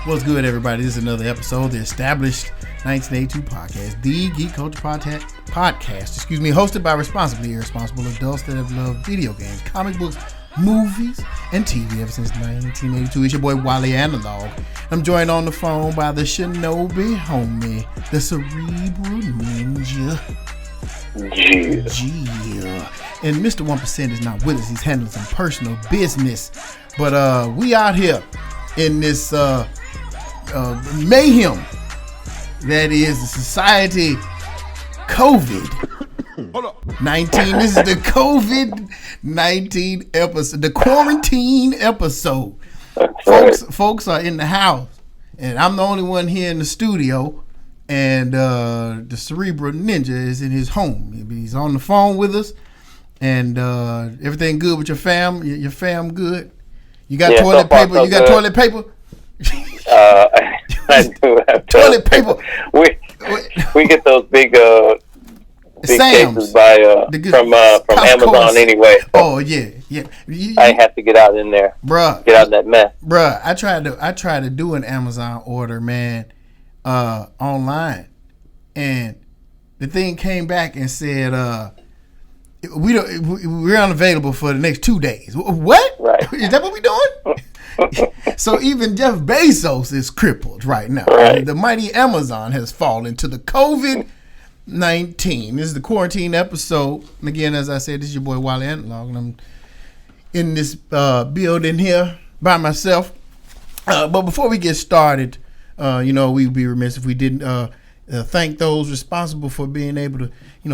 What's good, everybody? This is another episode of the established 1982 podcast, the Geek Culture podcast, hosted by responsibly irresponsible adults that have loved video games, comic books, movies, and TV ever since 1982. It's your boy Wally and Hanzo. I'm joined on the phone by the Shinobi homie, the Cerebral Ninja. Yeah. And Mr. 1% is not with us. He's handling some personal business. But we out here in this mayhem that is the society COVID-19. This is the COVID-19 episode, the quarantine episode. Folks are in the house, and I'm the only one here in the studio, and the Cerebral Ninja is in his home. He's on the phone with us, and everything good with your fam? Your fam good? You got toilet paper? You got toilet paper? I do have toilet paper. We get those big cases from Amazon anyway. So oh yeah. I have to get out in there, bruh. Get out of that mess, bruh. I tried to do an Amazon order, man, online, and the thing came back and said, we're unavailable for the next 2 days. What? Right? Is that what we doing? So even Jeff Bezos is crippled right now. Right. The mighty Amazon has fallen to the COVID-19. This is the quarantine episode. And again, as I said, this is your boy Wally and Hanzo, and I'm in this building here by myself. But before we get started, we'd be remiss if we didn't thank those responsible for being able to,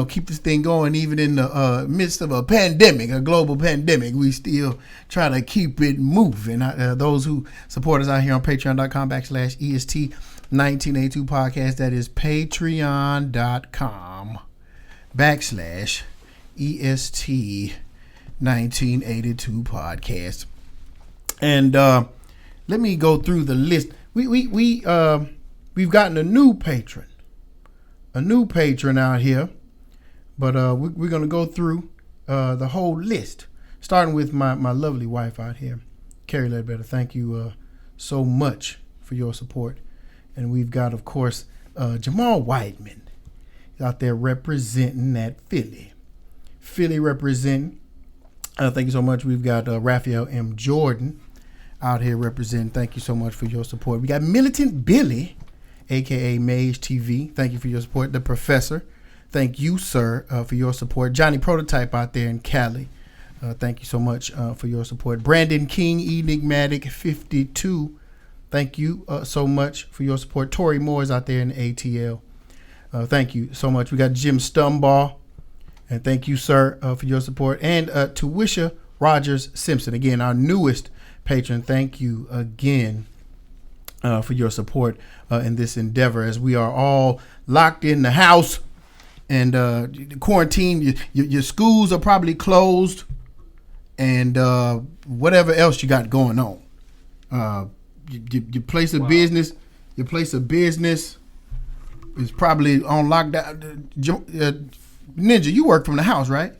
keep this thing going even in the midst of a pandemic, a global pandemic. We still try to keep it moving. Those who support us out here on patreon.com/EST1982 podcast. That is patreon.com/EST1982 podcast. And let me go through the list. We've gotten a new patron out here, but we're going to go through the whole list, starting with my lovely wife out here, Carrie Ledbetter. Thank you so much for your support. And we've got, of course, Jamal Whiteman out there representing that Philly representing. Thank you so much. We've got Raphael M. Jordan out here representing. Thank you so much for your support. We got Militant Billy, a.k.a. Mage TV. Thank you for your support. The Professor. Thank you, sir, for your support. Johnny Prototype out there in Cali. Thank you so much for your support. Brandon King, Enigmatic 52. Thank you so much for your support. Tori Moore is out there in ATL. Thank you so much. We got Jim Stumbaugh. And thank you, sir, for your support. And Tuisha Rogers Simpson, again, our newest patron. Thank you again for your support in this endeavor as we are all locked in the house and quarantine. Your schools are probably closed, and whatever else you got going on. Your place of business is probably on lockdown. Ninja, you work from the house, right?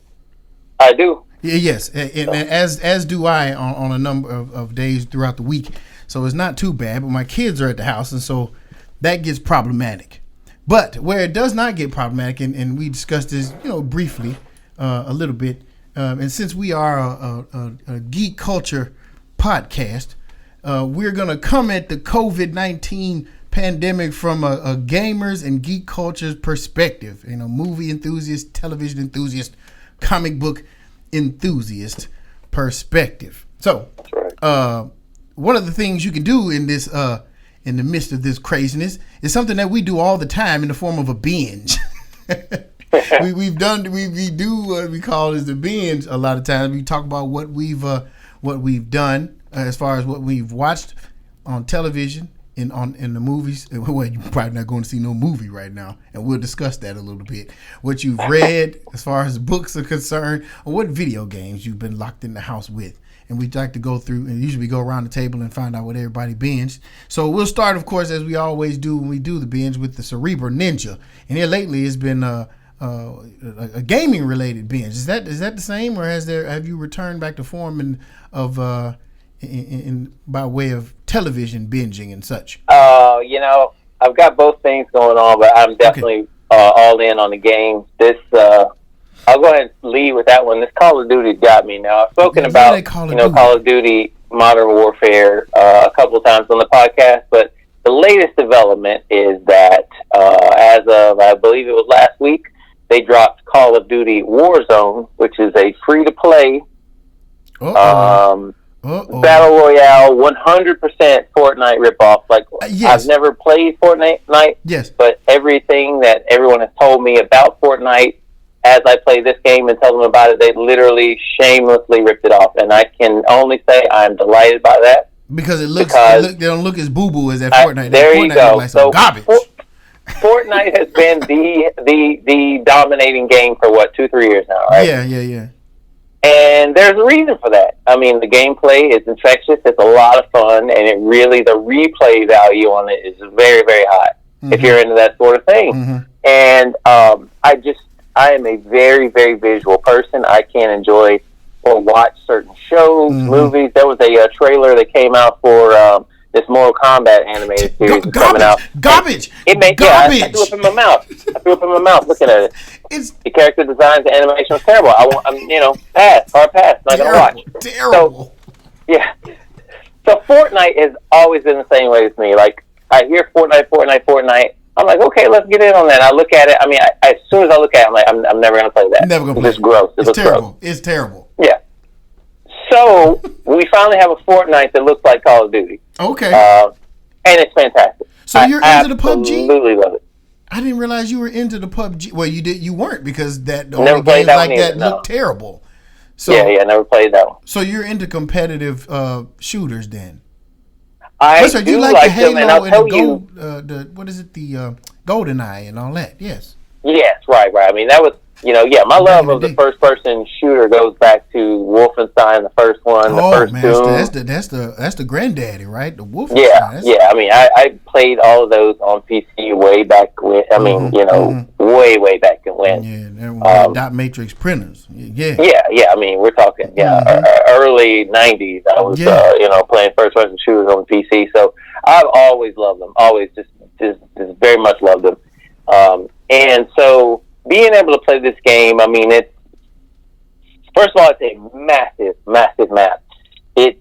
I do. Yes, and as do I on a number of days throughout the week. So it's not too bad, but my kids are at the house, and so that gets problematic. But where it does not get problematic, and we discussed this, briefly a little bit, and since we are a geek culture podcast, we're going to come at the COVID-19 pandemic from a gamers and geek culture's perspective, movie enthusiast, television enthusiast, comic book enthusiast perspective. So, one of the things you can do in this in the midst of this craziness is something that we do all the time in the form of a binge. we do what we call is the binge. A lot of times we talk about what we've done as far as what we've watched on television in the movies. Well, you're probably not going to see no movie right now, and we'll discuss that a little bit. What you've read as far as books are concerned, or what video games you've been locked in the house with. And we'd like to go through and usually go around the table and find out what everybody binged. So we'll start, of course, as we always do when we do the binge, with the Cerebral Ninja. And here lately it's been a gaming related binge. Is that the same, or have you returned back to form by way of television binging and such? You know, I've got both things going on, but I'm definitely all in on the games. This, I'll go ahead and lead with that one. This Call of Duty got me. Now, I've spoken about Call of Duty Modern Warfare a couple of times on the podcast, but the latest development is that as of, I believe it was last week, they dropped Call of Duty Warzone, which is a free-to-play battle royale, 100% Fortnite ripoff. Like, I've never played Fortnite, but everything that everyone has told me about Fortnite as I play this game and tell them about it, they literally shamelessly ripped it off. And I can only say I'm delighted by that. Because they don't look as boo-boo as that Fortnite. There Fortnite you go. Like so garbage. Fortnite has been the dominating game for 2-3 years now, right? Yeah. And there's a reason for that. I mean, the gameplay is infectious. It's a lot of fun, and the replay value on it is very, very high if you're into that sort of thing. And I am a very, very visual person. I can enjoy or watch certain shows, movies. There was a trailer that came out for this Mortal Kombat animated series coming out. Garbage! I threw up in my mouth. Looking at it. The character designs, the animation was terrible. Hard pass. Not gonna watch. Terrible. So Fortnite has always been the same way as me. Like, I hear Fortnite. I'm like, okay, let's get in on that. I look at it. I mean, as soon as I look at it, I'm like, I'm never going to play that. Never going to play it. It's gross. It's terrible. It's terrible. Yeah. So, we finally have a Fortnite that looks like Call of Duty. Okay. And it's fantastic. So, you're into the PUBG? Absolutely love it. I didn't realize you were into the PUBG. Well, you weren't, because the only games like that look terrible. So, yeah, never played that one. So, you're into competitive shooters then? I do like the Halo them, and I'll tell you, what is it, the GoldenEye and all that? Yes. Yes, right. I mean, that was, my love of the first-person shooter goes back to Wolfenstein, the first one, the first Doom. That's the granddaddy, right? The Wolfenstein. Yeah. I mean, I played all of those on PC way back when. I mean, way back when. Yeah, dot matrix printers. Yeah. I mean, we're talking early '90s. I was playing first-person shooters on PC, so I've always loved them. Always just very much loved them. And so, being able to play this game, I mean, first of all, it's a massive, massive map. It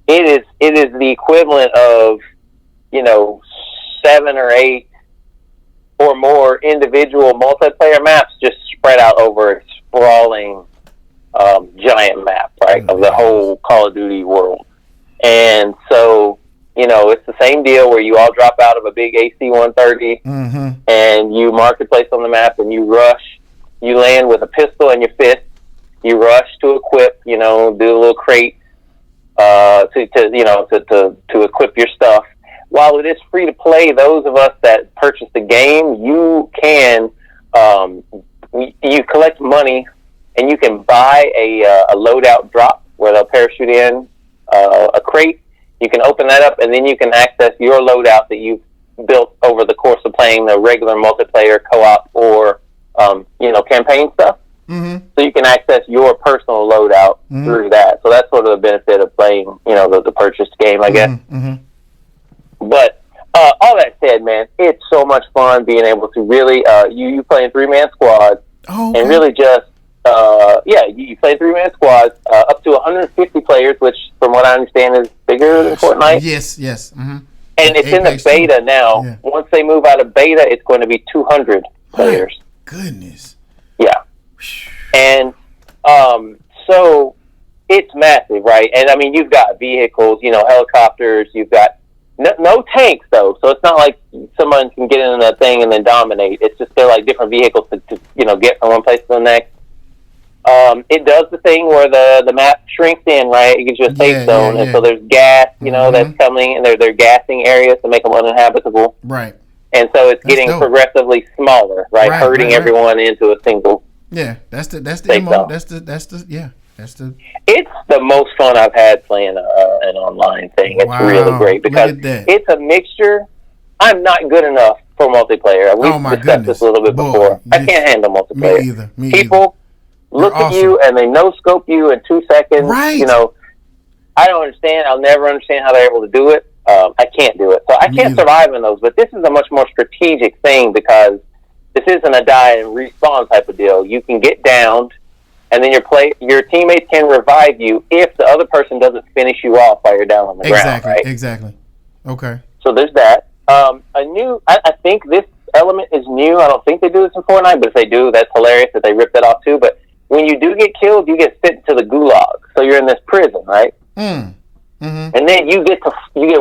is the equivalent of 7 or 8 or more individual multiplayer maps just spread out over a sprawling giant map, right, of the whole Call of Duty world. And so, it's the same deal where you all drop out of a big AC-130 and you mark your place on the map and you rush. You land with a pistol in your fist. You rush to equip, do a little crate to equip your stuff. While it is free to play, those of us that purchase the game, you can you collect money and you can buy a loadout drop where they'll parachute in a crate. You can open that up, and then you can access your loadout that you've built over the course of playing the regular multiplayer, co-op, or campaign stuff. So you can access your personal loadout through that. So that's sort of the benefit of playing, the purchased game, I guess. But all that said, man, it's so much fun being able to really you play in 3-man squads and really just you play 3-man squads up to 150 players, which, from what I understand, is bigger than Fortnite. Yes. And it's in the beta now. Yeah. Once they move out of beta, it's going to be 200 players. Goodness. Yeah. And so it's massive, right? And I mean, you've got vehicles, helicopters. You've got no tanks, though. So it's not like someone can get in that thing and then dominate. It's just they're like different vehicles to get from one place to the next. It does the thing where the map shrinks in, right? It gives you a safe zone, and so there's gas, that's coming, and they're gassing areas to make them uninhabitable. Right. And so it's getting progressively smaller, right? Herding everyone into a single. Yeah, that's the MO. That's the. It's the most fun I've had playing an online thing. It's really great because it's a mixture. I'm not good enough for multiplayer. We've discussed this a little bit before. I can't handle multiplayer. Me People look at you and they no-scope you in 2 seconds. Right. I don't understand. I'll never understand how they're able to do it. I can't do it. So I can't survive in those. But this is a much more strategic thing because this isn't a die and respawn type of deal. You can get downed, and then your teammates can revive you if the other person doesn't finish you off while you're down on the ground. Right? Exactly. Okay. So there's that. I think this element is new. I don't think they do this in Fortnite, but if they do, that's hilarious that they ripped that off too. But when you do get killed, you get sent to the gulag. So you're in this prison, right? Mm-hmm. And then you get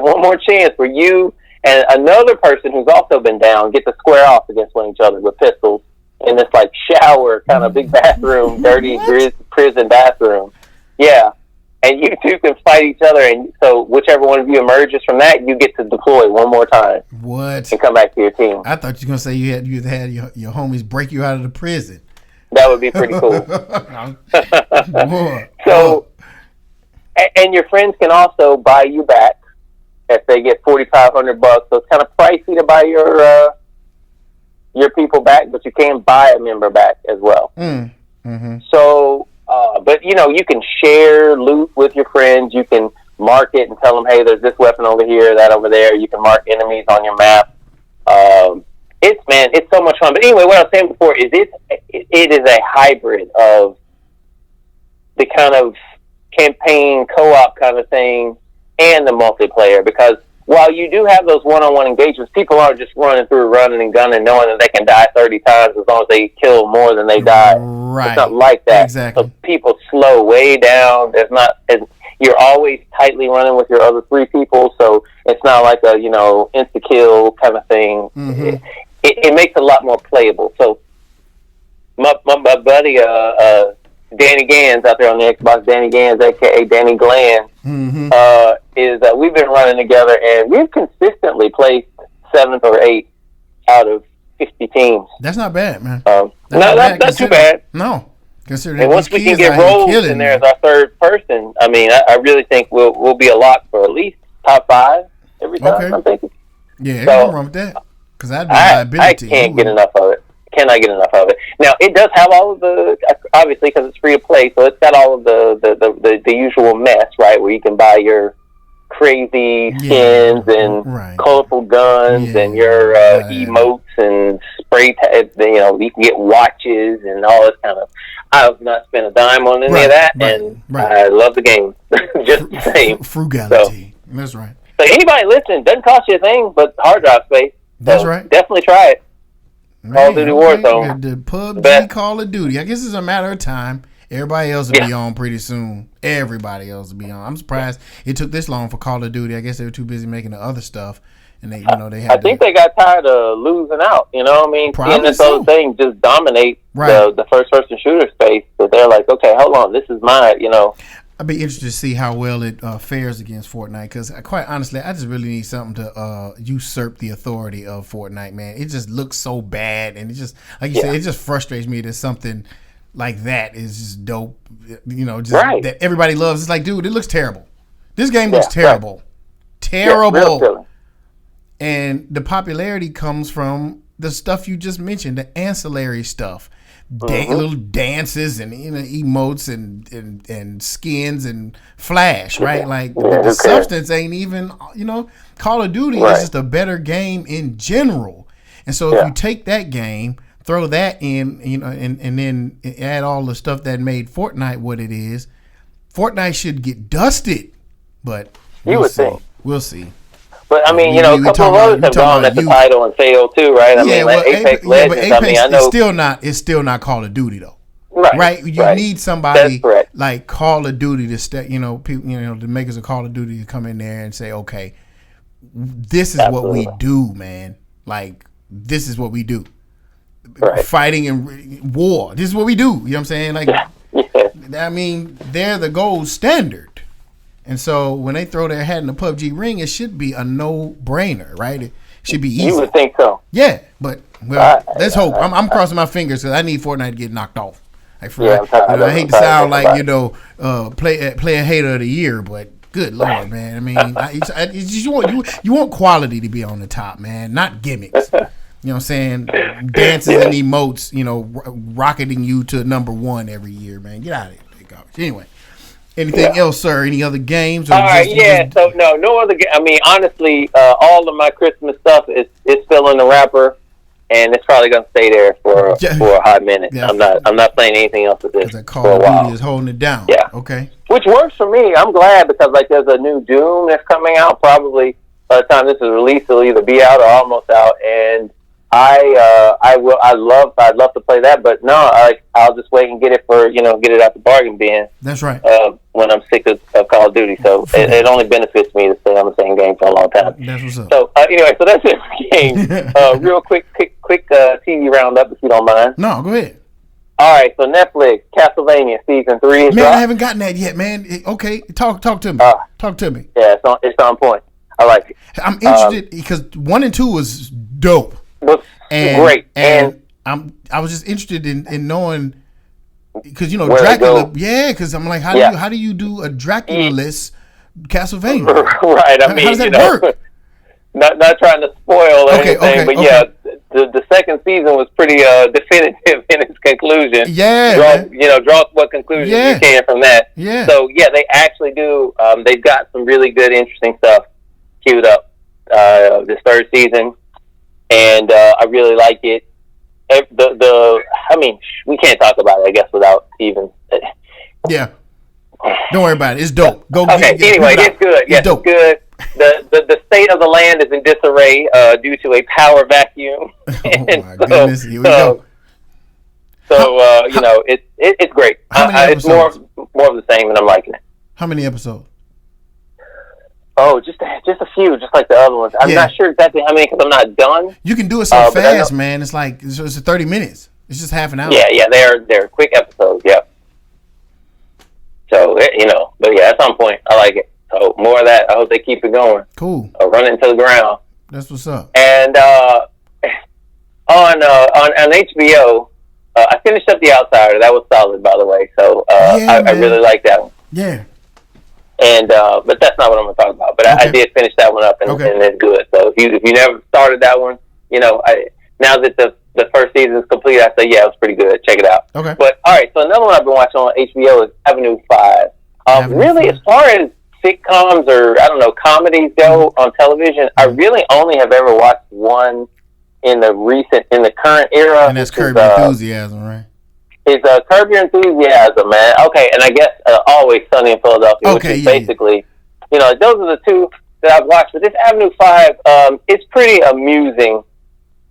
one more chance where you and another person who's also been down get to square off against each other with pistols in this like shower kind of big bathroom, dirty prison bathroom. Yeah. And you two can fight each other, and so whichever one of you emerges from that, you get to deploy one more time. What? And come back to your team. I thought you were gonna say you had your homies break you out of the prison. That would be pretty cool. So, and your friends can also buy you back if they get $4,500. So it's kind of pricey to buy your people back, but you can buy a member back as well. Mm-hmm. So. But, you can share loot with your friends. You can mark it and tell them, hey, there's this weapon over here, that over there. You can mark enemies on your map. It's so much fun. But anyway, what I was saying before is it is a hybrid of the kind of campaign co-op kind of thing and the multiplayer. Because while you do have those one-on-one engagements, people aren't just running and gunning, knowing that they can die 30 times as long as they kill more than they die. Right. It's not like that. Exactly. So people slow way down. You're always tightly running with your other 3 people, so it's not like a insta-kill kind of thing. Mm-hmm. It makes it a lot more playable. So my buddy Danny Gans out there on the Xbox, Danny Gans, aka Danny Glenn, is we've been running together, and we've consistently placed 7th or 8th out of 50 teams. That's not bad, man. Not too bad. No. Considering and once we can get Rose in there as our third person, I mean, I really think we'll be a lock for at least top 5 every time. Okay. I'm thinking. Yeah, ain't nothing wrong with that. Because that'd be a liability. I can't get enough of it. Cannot get enough of it. Now it does have all of the, obviously because it's free to play, so it's got all of the usual mess, right? Where you can buy your crazy skins and colorful guns and your emotes and spray you can get watches and all this kind of. I have not spent a dime on any of that, and I love the game just the same. Frugality. So, that's right. So anybody listening, doesn't cost you a thing but hard drive space. That's right. Definitely try it. Call of Duty Warzone. The PUBG Call of Duty. I guess it's a matter of time. Everybody else will be on pretty soon. Everybody else will be on. I'm surprised it took this long for Call of Duty. I guess they were too busy making the other stuff, and they had. I think they got tired of losing out. You know what I mean? Seeing this other thing just dominate the first-person shooter space. So they're like, okay, hold on, this is mine. I'd be interested to see how well it fares against Fortnite, because quite honestly, I just really need something to usurp the authority of Fortnite, man. It just looks so bad, and it just, like you said, it just frustrates me that something like that is just dope, that everybody loves. It's like, dude, it looks terrible. This game looks terrible. Terrible. And the popularity comes from the stuff you just mentioned, the ancillary stuff. Little dances and emotes and skins and flash, right? Like the substance ain't even, Call of Duty is just a better game in general. And so if you take that game, throw that in, and then add all the stuff that made Fortnite what it is, Fortnite should get dusted. But we'll see. But I mean, a couple of others have gone at the title and failed too, right? I mean, Apex Legends. But Apex is still not Call of Duty though. Right. You need somebody like Call of Duty to step. People. The makers of Call of Duty to come in there and say, okay, this is what we do, man. Like this is what we do. Fighting in war. This is what we do. You know what I'm saying? Like, I mean, they're the gold standard. And so when they throw their hat in the PUBG ring, it should be a no-brainer, right? It should be easy. You would think so. Yeah, but let's hope. I'm crossing my fingers because I need Fortnite to get knocked off. Like, I hate to sound like player hater of the year, but good Lord, man. I mean, you want quality to be on the top, man, not gimmicks. You know what I'm saying? Dances and emotes, rocketing you to number 1 every year, man. Get out of here. Anyway. Anything else, sir? Any other games? Or all right, so no other. I mean, honestly, all of my Christmas stuff is still in the wrapper, and it's probably gonna stay there for a hot minute. Yeah. I'm not playing anything else with this that Call of Duty is holding it down. Yeah. Okay. Which works for me. I'm glad because like there's a new Doom that's coming out. Probably by the time this is released, it'll either be out or almost out, and I'd love to play that, but no, I'll just wait and get it get it out the bargain bin. That's right. When I'm sick of Call of Duty, so it only benefits me to stay on the same game for a long time. That's what's up. So anyway, so that's it for game. Real quick TV roundup if you don't mind. No, go ahead. All right, so Netflix, Castlevania season 3 is man, dropped. I haven't gotten that yet, man. Okay, talk to me. Talk to me. Yeah, it's on point. I like it. I'm interested because 1 and 2 was dope. Was great, and I was just interested in knowing because where Dracula. Yeah, because I'm like, how do you do a Dracula-less Castlevania? Right. I mean, how does that work? Not trying to spoil anything, but yeah, the second season was pretty definitive in its conclusion. Yeah, draw what conclusions you can from that. Yeah. So yeah, they actually do. They've got some really good, interesting stuff queued up this third season. And I really like it. I mean, we can't talk about it, I guess, without even. Yeah. Don't worry about it. It's dope. Go. Okay. Anyway, it's good. Yes, it's good. The state of the land is in disarray due to a power vacuum. Oh my goodness! Here we go. So it's great. It's more of the same, and I'm liking it. How many episodes? Oh, just a few, just like the other ones. I'm not sure exactly how many because I'm not done. You can do it so fast, man. It's like it's 30 minutes. It's just half an hour. Yeah, they're quick episodes. Yeah. So but yeah, that's on point. I like it. So more of that. I hope they keep it going. Cool. Run it into the ground. That's what's up. And on HBO, I finished up The Outsider. That was solid, by the way. So I really like that one. Yeah. And but that's not what I'm going to talk about. But I did finish that one up, and it's good. So if you never started that one, now that the first season is complete, I say it was pretty good. Check it out. Okay. But all right, so another one I've been watching on HBO is Avenue 5. Really, as far as sitcoms or comedies go on television, I really only have ever watched one in the current era. And that's Curb Your Enthusiasm, right? It's Curb Your Enthusiasm, man. Okay, and I guess Always Sunny in Philadelphia, which is basically, those are the two that I've watched. But this Avenue 5, it's pretty amusing.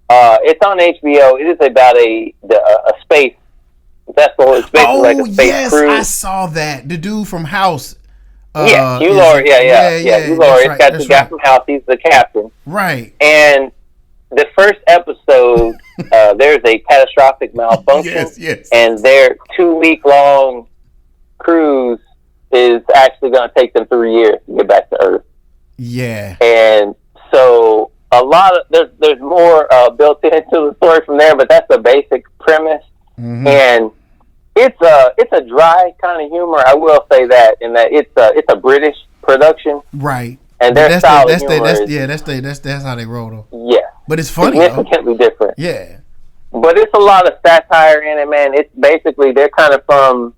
It's on HBO. It is about a space vessel. It's basically like a space cruise. I saw that. The dude from House. Hugh Laurie. Hugh Laurie. It's got the guy from House. He's the captain. Right. And the first episode, there's a catastrophic malfunction, and their 2-week-long cruise is actually going to take them 3 years to get back to Earth. Yeah. And so a lot of there's more built into the story from there, but that's the basic premise. Mm-hmm. And it's a dry kind of humor. I will say that, in that it's a British production, right? And their style that's how they roll though. Yeah. But it's funny, significantly different. Yeah. But it's a lot of satire in it, man. It's basically they're kind of from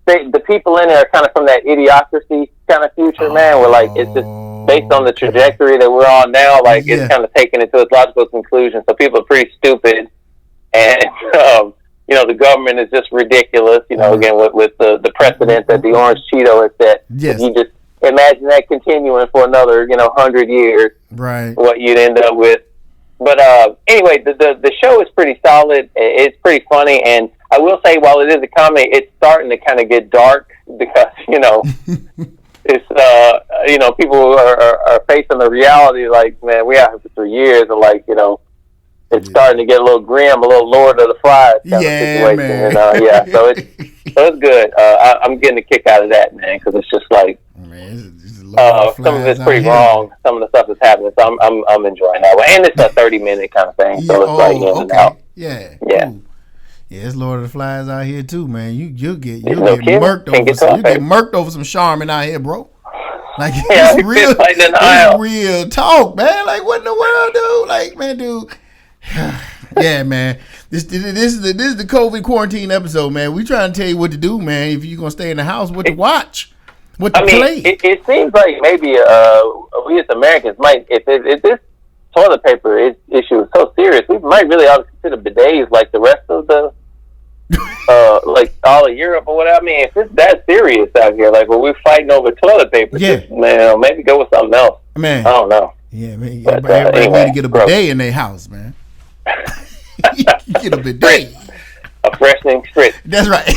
the people in it are kind of from that idiocracy kind of future, man. Where like it's just based on the trajectory that we're on now. Like it's kind of taken it to its logical conclusion. So people are pretty stupid, and the government is just ridiculous. Again with the precedent that the Orange Cheeto has set. Yes. You just imagine that continuing for another 100 years. Right. What you'd end up with. But anyway, the show is pretty solid. It's pretty funny, and I will say, while it is a comedy, it's starting to kind of get dark because it's people are facing the reality. Like, man, we out here for 3 years, and it's starting to get a little grim, a little Lord of the Flies kind of situation. Man. And, so it's good. I'm getting a kick out of that, man, because it's just like. Man, some of it's pretty wrong. Some of the stuff that's happening, so I'm enjoying that one. And it's a 30-minute kind of thing, so it's like in and out. Yeah. Cool. Yeah, it's Lord of the Flies out here too, man. You'll get murked over some Charmin out here, bro. Like it's real, it's real talk, man. Like what in the world, dude? Like, man, dude. Yeah, man. This is the COVID quarantine episode, man. We trying to tell you what to do, man. If you're gonna stay in the house, what to watch, what to play. It seems like maybe we as Americans might, if this toilet paper issue is so serious, we might really ought to consider bidets like the rest of the like all of Europe or whatever. I mean, if it's that serious out here, like when we're fighting over toilet paper, man, maybe go with something else. Man, I don't know. Yeah, man. Everybody anyway, need to get a bidet in their house, man. Get a bidet, a freshening spritz. That's right.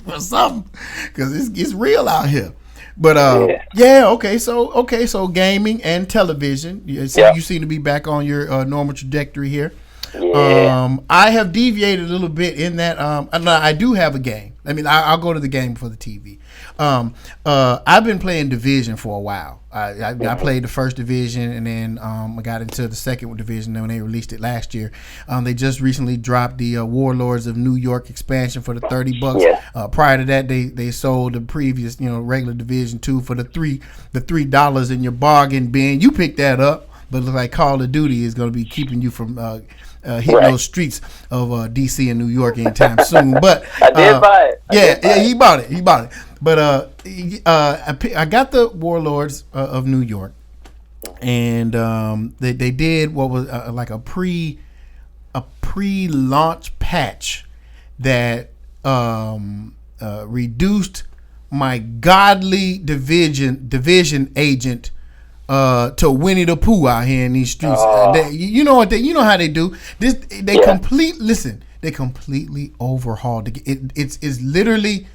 For something, because it's real out here. But okay. So gaming and television. You seem to be back on your normal trajectory here. Yeah. I have deviated a little bit in that. I do have a game. I mean, I'll go to the game before the TV. I've been playing Division for a while. I played the first Division, and then I got into the second Division when they released it last year. They just recently dropped the Warlords of New York expansion for the $30. Yeah. Prior to that, they sold the previous regular Division 2 for the $3 in your bargain bin. You picked that up, but it looks like Call of Duty is going to be keeping you from hitting those streets of DC and New York anytime soon. But I did buy it. He bought it. But I got the Warlords of New York, and they did what was like a pre-launch patch that reduced my godly division agent to Winnie the Pooh out here in these streets. You know how they do this. They completely overhauled it. It's literally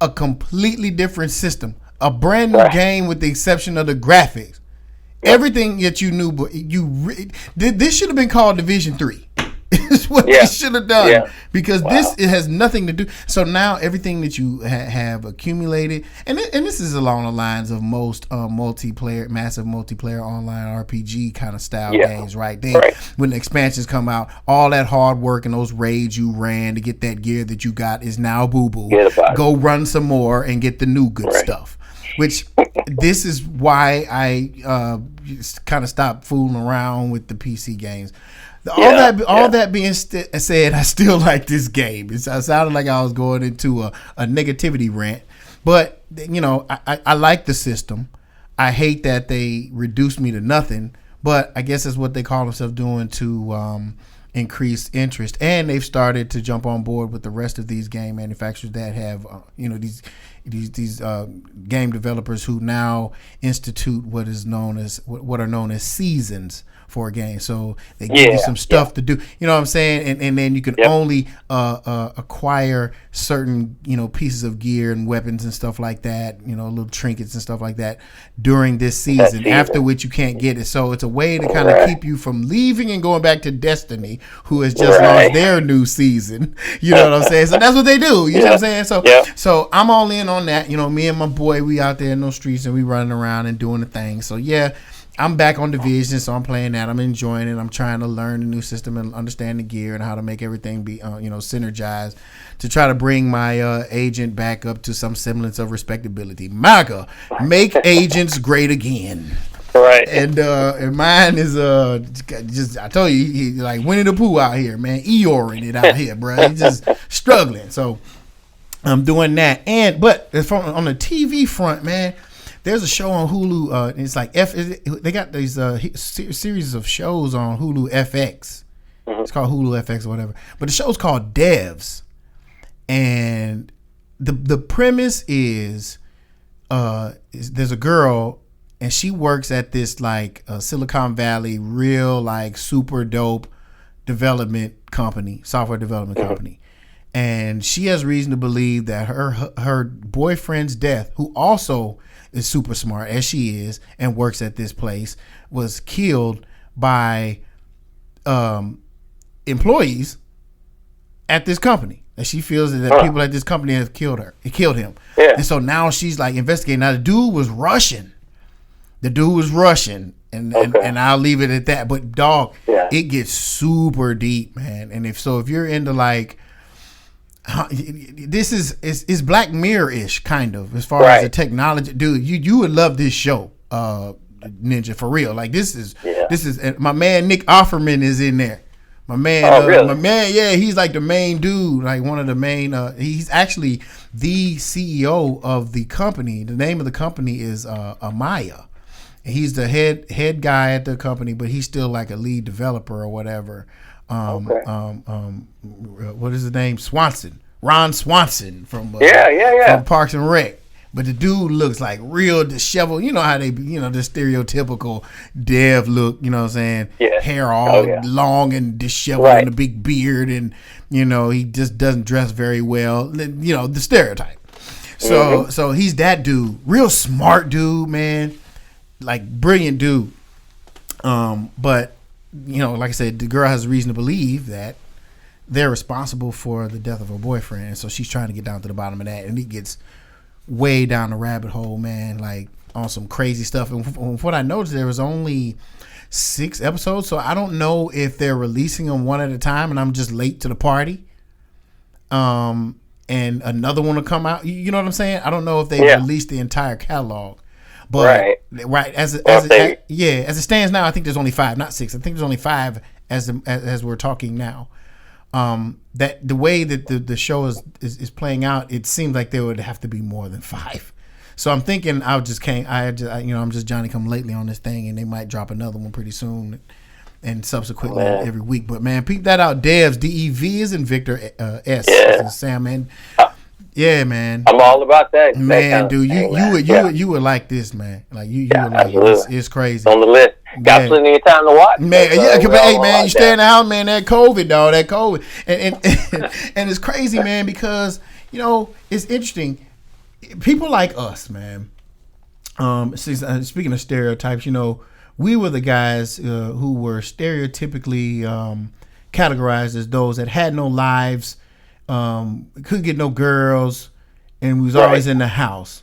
a completely different system, a brand new game with the exception of the graphics. Everything that you knew, but this should have been called Division 3. Is what they should have done, because it has nothing to do. So now everything that you have accumulated, and this is along the lines of most massive multiplayer online RPG kind of style games, right? When the expansions come out, all that hard work and those raids you ran to get that gear that you got is now boo-boo. Go run some more and get the new good stuff. Which this is why I kind of stopped fooling around with the PC games. All that being said, I still like this game. It sounded like I was going into a negativity rant, but I like the system. I hate that they reduced me to nothing, but I guess that's what they call themselves doing to increase interest. And they've started to jump on board with the rest of these game manufacturers that have these game developers who now institute what are known as seasons for a game. So they give you some stuff to do. You know what I'm saying? And then you can only acquire certain pieces of gear and weapons and stuff like that. Little trinkets and stuff like that during this season. After which you can't get it. So it's a way to kind of keep you from leaving and going back to Destiny, who has just lost their new season. You know what I'm saying? So that's what they do. You know what I'm saying? So I'm all in on that. Me and my boy, we out there in those streets and we running around and doing the thing. So I'm back on Division, so I'm playing that. I'm enjoying it. I'm trying to learn the new system and understand the gear and how to make everything be, synergized to try to bring my agent back up to some semblance of respectability. MAGA, make agents great again. Right. And mine is just I told you, he like Winnie the Pooh out here, man. Eeyoring it out here, bro. He's just struggling. So I'm doing that. But on the TV front, man. There's a show on Hulu. It's like they got these series of shows on Hulu FX. It's called Hulu FX or whatever. But the show's called Devs, and the premise is there's a girl and she works at this like Silicon Valley real like super dope software development company. And she has reason to believe that her boyfriend's death, who also is super smart as she is and works at this place, was killed by employees at this company. And she feels that people at this company have killed him. Yeah. And so now she's like investigating. Now the dude was Russian. And I'll leave it at that. But dog, it gets super deep, man. And if you're into like, this is Black Mirror-ish kind of as far as the technology, dude. You would love this show, Ninja, for real. Like this is my man Nick Offerman is in there, My man, Oh, really? my man, yeah, he's like the main dude, like one of the main. He's actually the CEO of the company. The name of the company is Amaya. He's the head guy at the company, but he's still like a lead developer or whatever. Okay. What is his name? Ron Swanson from from Parks and Rec. But the dude looks like real disheveled. You know how they, the stereotypical dev look, you know what I'm saying? Yeah. Hair all long and disheveled and a big beard. And, he just doesn't dress very well. The stereotype. So he's that dude. Real smart dude, man. Like, brilliant dude. But, like I said, the girl has reason to believe that they're responsible for the death of her boyfriend. And so she's trying to get down to the bottom of that. And he gets way down the rabbit hole, man, like on some crazy stuff. And from what I noticed, there was only 6 episodes, so I don't know if they're releasing them one at a time and I'm just late to the party, and another one will come out. You know what I'm saying? I don't know if they released the entire catalog, but as it stands now, I think there's only 5, not 6. I think there's only 5 as we're talking now. That the way that the show is playing out, it seems like there would have to be more than 5. So I'm thinking I'm just Johnny come lately on this thing, and they might drop another one pretty soon, and subsequently every week. But man, peep that out. Devs, DEV is in Victor S. Yeah. Sam, man. Yeah, man. I'm all about that. Man, dude, you would like this, man. Like you would like it. It's crazy. On the list. Got plenty of time to watch. Man, hey, man, you staying out, man. That COVID, dog. That COVID, and it's crazy, man, because it's interesting. People like us, man. Speaking of stereotypes, we were the guys who were stereotypically categorized as those that had no lives, couldn't get no girls, and we was always in the house.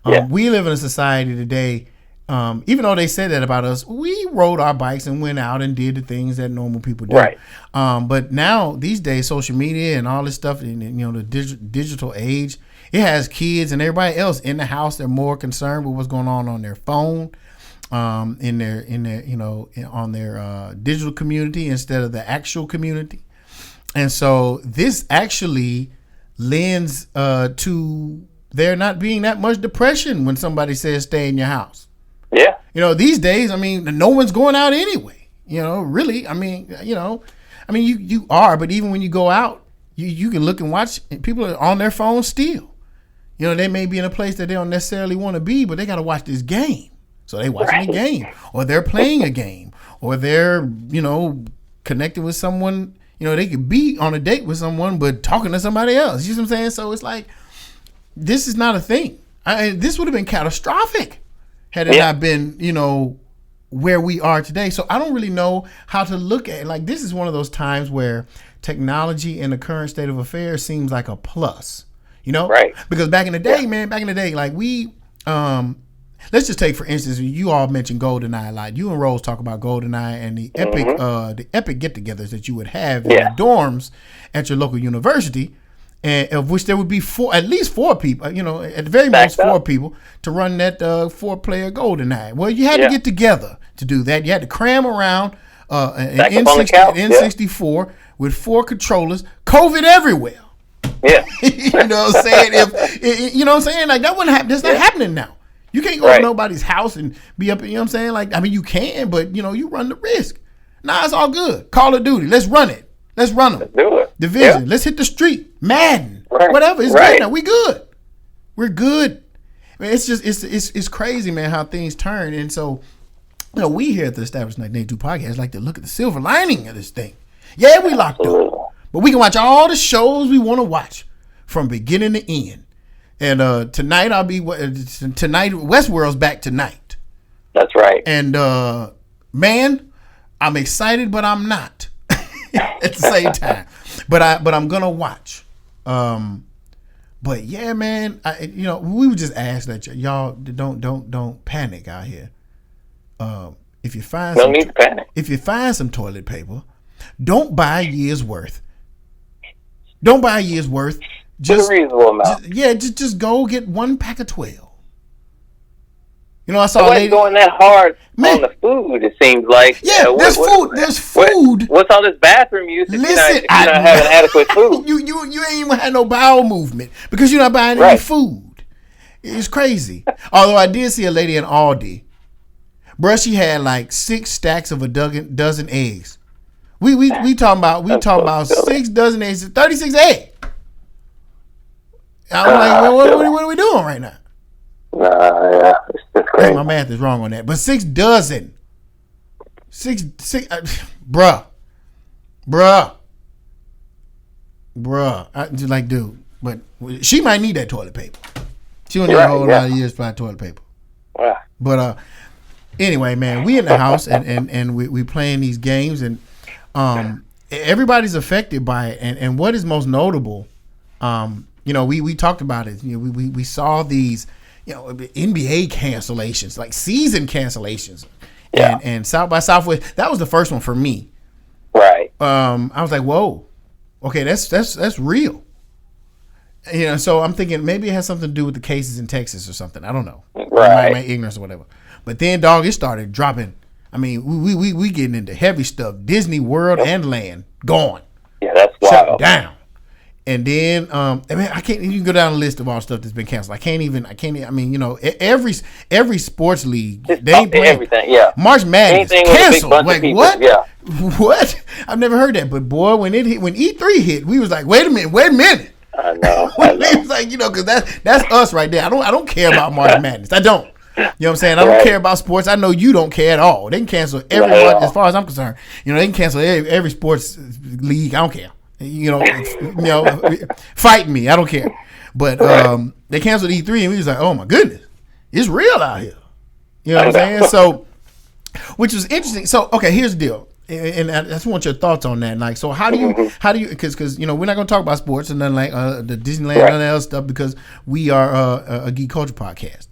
We live in a society today. Even though they said that about us, we rode our bikes and went out and did the things that normal people do. Right. But now, these days, social media and all this stuff, and the digital age, it has kids and everybody else in the house. They're more concerned with what's going on their phone, on their digital community instead of the actual community. And so this actually lends to there not being that much depression when somebody says stay in your house. Yeah. These days, I mean, no one's going out anyway. Really. I mean, you are, but even when you go out, you can look and watch. And people are on their phones still. They may be in a place that they don't necessarily want to be, but they got to watch this game. So they watching a game, or they're playing a game, or they're, connected with someone. They could be on a date with someone, but talking to somebody else. You know what I'm saying? So it's like, this is not a thing. This would have been catastrophic had it not been, where we are today. So I don't really know how to look at it. Like, this is one of those times where technology in the current state of affairs seems like a plus, Right. Because back in the day, like we, let's just take, for instance, you all mentioned GoldenEye a lot. You and Rose talk about GoldenEye and the epic get-togethers that you would have in the dorms at your local university, and of which there would be at least 4 people, at the very most 4 people to run that 4-player GoldenEye. Well, you had to get together to do that. You had to cram around an N64 with 4 controllers, COVID everywhere. Yeah. You know what I'm saying? Like, that wouldn't happen. That's not happening now. You can't go to nobody's house and be up, you know what I'm saying? You can, but, you run the risk. Nah, it's all good. Call of Duty. Let's run it. Let's run them. Let's do it. Division. Yeah. Let's hit the street. Madden. Right. Whatever. It's good now. We good. We're good. I mean, it's just, it's crazy, man, how things turn. And so, we here at the Established Night 2 podcast like to look at the silver lining of this thing. Yeah, we locked up. But we can watch all the shows we want to watch from beginning to end. And tonight Westworld's back tonight. That's right. And man, I'm excited, but I'm not at the same time. But I'm gonna watch. But yeah, man, we would just ask that y'all don't panic out here. If you find no need to panic. If you find some toilet paper, don't buy a year's worth. Don't buy a year's worth. Just a reasonable amount. Just go get 1 pack of 12. You know, I It saw a wasn't lady. going that hard Man. on the food. It seems like Yeah, there's food. There's food. What's all this bathroom use if Listen, you're not having adequate food? you ain't even had no bowel movement because you're not buying any Right. food. It's crazy. Although I did see a lady in Aldi, bruh, she had like 6 stacks of a dozen eggs. We talking about 6 dozen eggs, 36 eggs. I'm like, what are we doing right now? Yeah, it's just crazy. My math is wrong on that, but 6 dozen, six, bruh. I just like, dude, but she might need that toilet paper. She don't need a whole lot of years for toilet paper. Yeah. But anyway, man, we in the house and we playing these games and everybody's affected by it. And what is most notable, you know, we talked about it. You know, we saw these, you know, NBA cancellations, like season cancellations, and South by Southwest. That was the first one for me. Right. I was like, whoa, okay, that's real. You know, so I'm thinking maybe it has something to do with the cases in Texas or something. I don't know, right? My ignorance or whatever. But then, dog, it started dropping. I mean, we getting into heavy stuff. Disney World and Land gone. Yeah, that's wild. Shut down. And then, I mean, I can't. You can go down the list of all stuff that's been canceled. I can't even. I mean, you know, every sports league they ain't playing everything. Yeah, March Madness canceled. Like people, what? Yeah. What? I've never heard that. But boy, when E3 hit, we was like, wait a minute. I know. It was like, you know, because that's us right there. I don't care about March Madness. I don't. You know what I'm saying? I don't care about sports. I know you don't care at all. They can cancel everyone, as far as I'm concerned. You know, they can cancel every sports league. I don't care. You know, fight me. I don't care. But they canceled E3, and we was like, oh my goodness, it's real out here. You know what I'm saying? So, which was interesting. So, okay, here's the deal. And I just want your thoughts on that. Like, so how do you, because you know, we're not going to talk about sports and nothing like the Disneyland and all that other stuff because we are a geek culture podcast.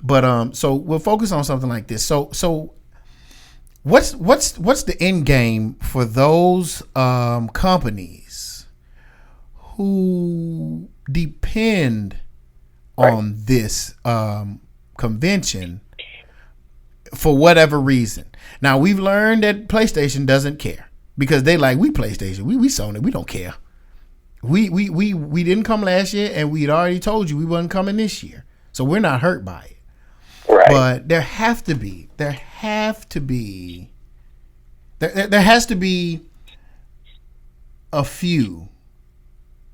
But so we'll focus on something like this. So what's the end game for those companies who depend on this convention for whatever reason? Now, we've learned that PlayStation doesn't care because they like, we PlayStation, we Sony, we don't care. We didn't come last year, and we'd already told you we wasn't coming this year, so we're not hurt by it. Right. But there has to be a few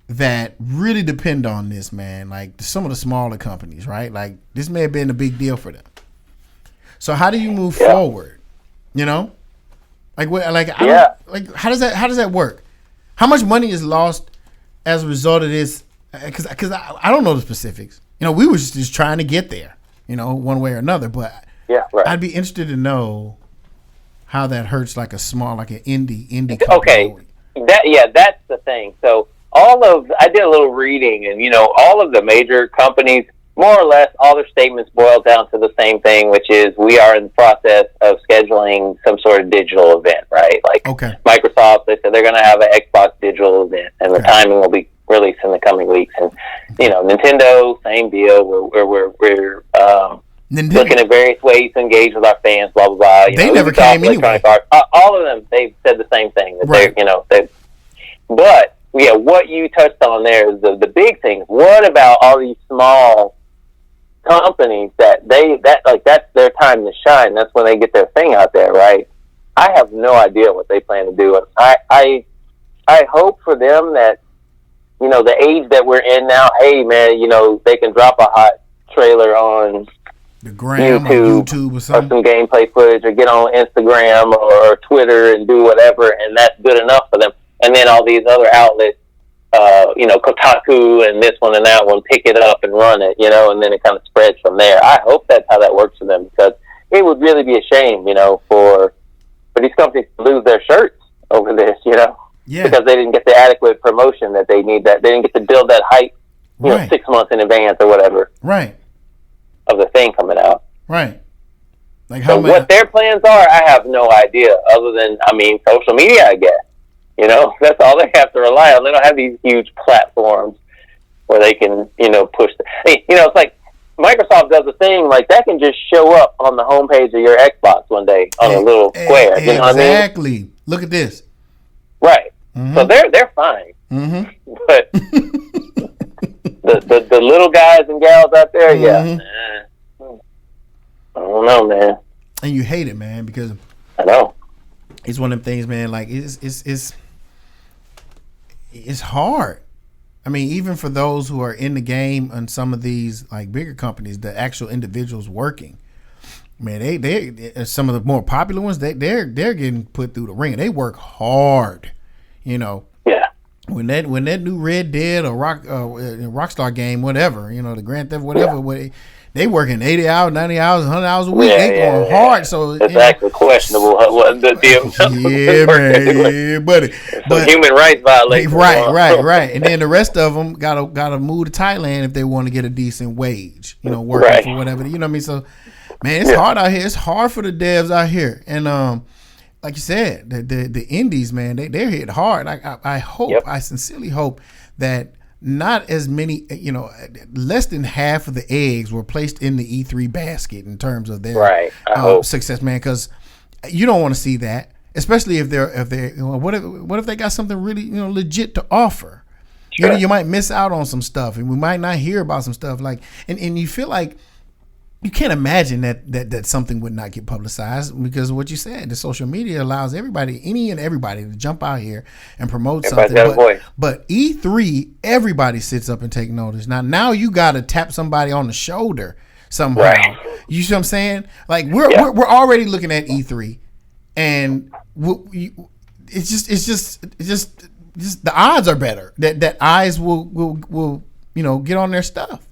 that really depend on this, man. Like some of the smaller companies, right? Like this may have been a big deal for them. So how do you move forward? You know, like what? Like how does that work? How much money is lost as a result of this? Because I don't know the specifics. You know, we were just trying to get there. You know, one way or another. But I'd be interested to know how that hurts like an indie company. Okay, that's the thing. So I did a little reading, and you know, all of the major companies, more or less, all their statements boil down to the same thing, which is we are in the process of scheduling some sort of digital event, right? Like Microsoft, they said they're going to have an Xbox digital event, and the timing will be released in the coming weeks. And you know, Nintendo, same deal. We're looking at various ways to engage with our fans. Blah blah blah. They never came anyway. All of them, they've said the same thing. That but what you touched on there is the big thing. What about all these small companies that's their time to shine? That's when they get their thing out there, right? I have no idea what they plan to do. I hope for them that, you know, the age that we're in now, hey man, you know, they can drop a hot trailer on the YouTube or something, or some gameplay footage, or get on Instagram or Twitter and do whatever, and that's good enough for them. And then all these other outlets, you know, Kotaku and this one and that one, pick it up and run it, you know, and then it kind of spreads from there. I hope that's how that works for them, because it would really be a shame, you know, for these companies to lose their shirts over this, you know, because they didn't get the adequate promotion that they need. That they didn't get to build that hype, you know, 6 months in advance or whatever, of the thing coming out. Like what their plans are, I have no idea. Other than, I mean, social media, I guess. You know, that's all they have to rely on. They don't have these huge platforms where they can, you know, push. You know, it's like Microsoft does a thing like that can just show up on the homepage of your Xbox one day on a little square. You know what I mean? Exactly. Look at this. Right. So they're fine. But the little guys and gals out there, I don't know, man. And you hate it, man, because I know it's one of them things, man. Like it's hard. I mean, even for those who are in the game and some of these like bigger companies, the actual individuals working, man, they some of the more popular ones, they're getting put through the ringer. They work hard, you know. Yeah. When that new Red Dead or Rockstar game, whatever, you know, the Grand Theft, whatever, they working 80 hours, 90 hours, 100 hours a week. They going hard. So it's actually questionable what the deal. Yeah, buddy. But human rights violations. Right. And then the rest of them gotta move to Thailand if they want to get a decent wage. You know, working for whatever. You know what I mean? So, man, it's hard out here. It's hard for the devs out here. And like you said, the indies, man, they're hit hard. I hope, I sincerely hope that not as many, you know, less than half of the eggs were placed in the E3 basket in terms of their success, man. Because you don't want to see that, especially if they're you know, what if they got something really, you know, legit to offer. Sure. You might miss out on some stuff, and we might not hear about some stuff like, and you feel like you can't imagine that something would not get publicized because of what you said. The social media allows everybody, any and everybody, to jump out here and promote something. But E3, everybody sits up and take notice. Now you got to tap somebody on the shoulder somehow. Right. You see what I'm saying? Like we're already looking at E3, and it's just the odds are better that eyes will you know get on their stuff.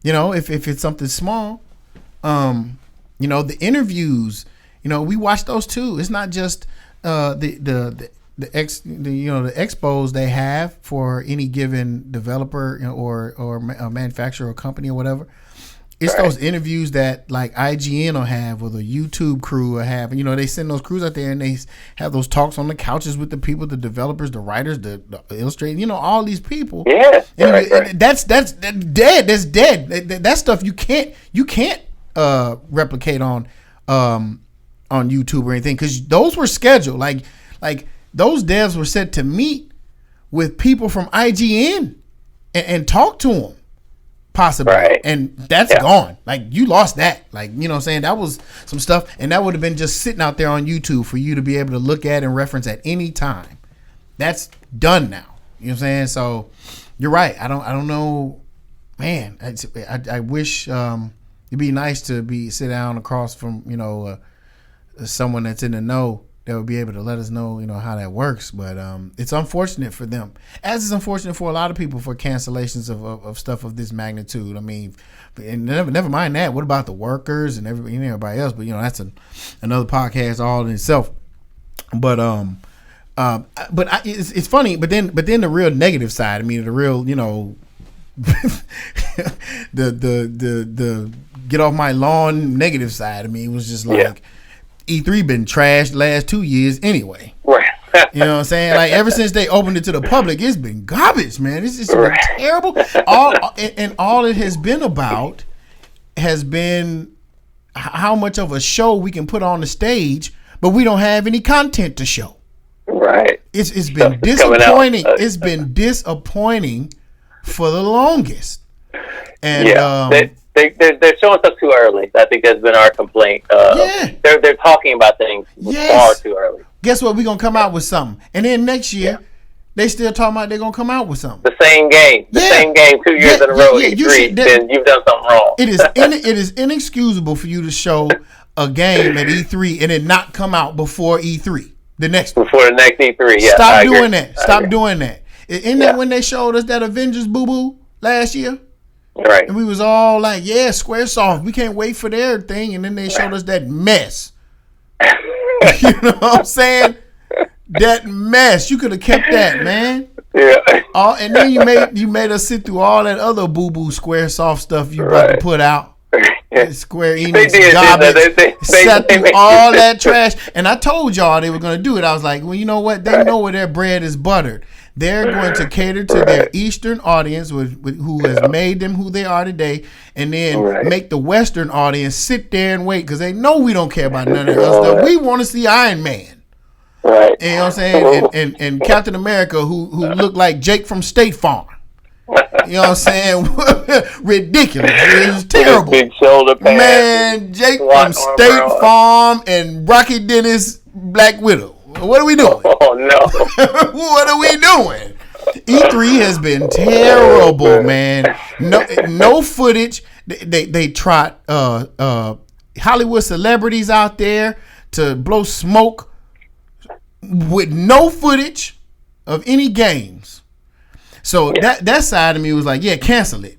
You know, if it's something small, you know, the interviews, you know, we watch those too. It's not just the expos they have for any given developer, you know, or manufacturer or company or whatever. It's those interviews that like IGN will have or the YouTube crew will have. You know, they send those crews out there and they have those talks on the couches with the people, the developers, the writers, the illustrators, you know, all these people. Yeah. And that's dead. That's dead. That stuff you can't replicate on YouTube or anything because those were scheduled. Like those devs were set to meet with people from IGN and talk to them. Possibly. Right. And that's gone. Like you lost that. Like, you know what I'm saying? That was some stuff and that would have been just sitting out there on YouTube for you to be able to look at and reference at any time. That's done now. You know what I'm saying? So you're right. I don't know, man. I wish it'd be nice to sit down across from, you know, someone that's in the know that would be able to let us know, you know, how that works. But it's unfortunate for them, as it's unfortunate for a lot of people for cancellations of stuff of this magnitude. I mean, and never mind that. What about the workers and everybody else? But you know, that's another podcast all in itself. But it's funny. But then the real negative side. I mean, the real, you know, the get off my lawn negative side. I mean, it was just like. E3 been trashed the last 2 years anyway. Right. You know what I'm saying? Like ever since they opened it to the public, it's been garbage, man. It's been terrible. All it has been about has been how much of a show we can put on the stage, but we don't have any content to show. Right. It's been disappointing. It's been disappointing for the longest. And they're showing stuff too early. I think that's been our complaint. They're talking about things far too early. Guess what? We're gonna come out with something, and then next year they still talking about they're gonna come out with something. The same game, 2 years in a row. E3, then you've done something wrong. It is inexcusable for you to show a game at E3 and it not come out before E3. Before the next E3. Yeah, stop doing that. Stop doing that. Isn't that when they showed us that Avengers boo boo last year? Right. And we was all like, yeah, Squaresoft, we can't wait for their thing. And then they showed us that mess. You know what I'm saying? That mess. You could have kept that, man. Yeah. And then you made us sit through all that other boo-boo Squaresoft stuff you about to put out. Square Enix garbage. They sat through all that trash. And I told y'all they were going to do it. I was like, well, you know what? They know where their bread is buttered. They're going to cater to their Eastern audience, who has made them who they are today, and then make the Western audience sit there and wait because they know we don't care about none of us stuff. We want to see Iron Man. Right. You know what I'm saying? And Captain America, who looked like Jake from State Farm. You know what I'm saying? Ridiculous. It was terrible. Big shoulder pads. Man, Jake from State Farm and Rocky Dennis, Black Widow. What are we doing? Oh, no. What are we doing? E3 has been terrible, man. No footage. They trot Hollywood celebrities out there to blow smoke with no footage of any games. So that side of me was like, yeah, cancel it.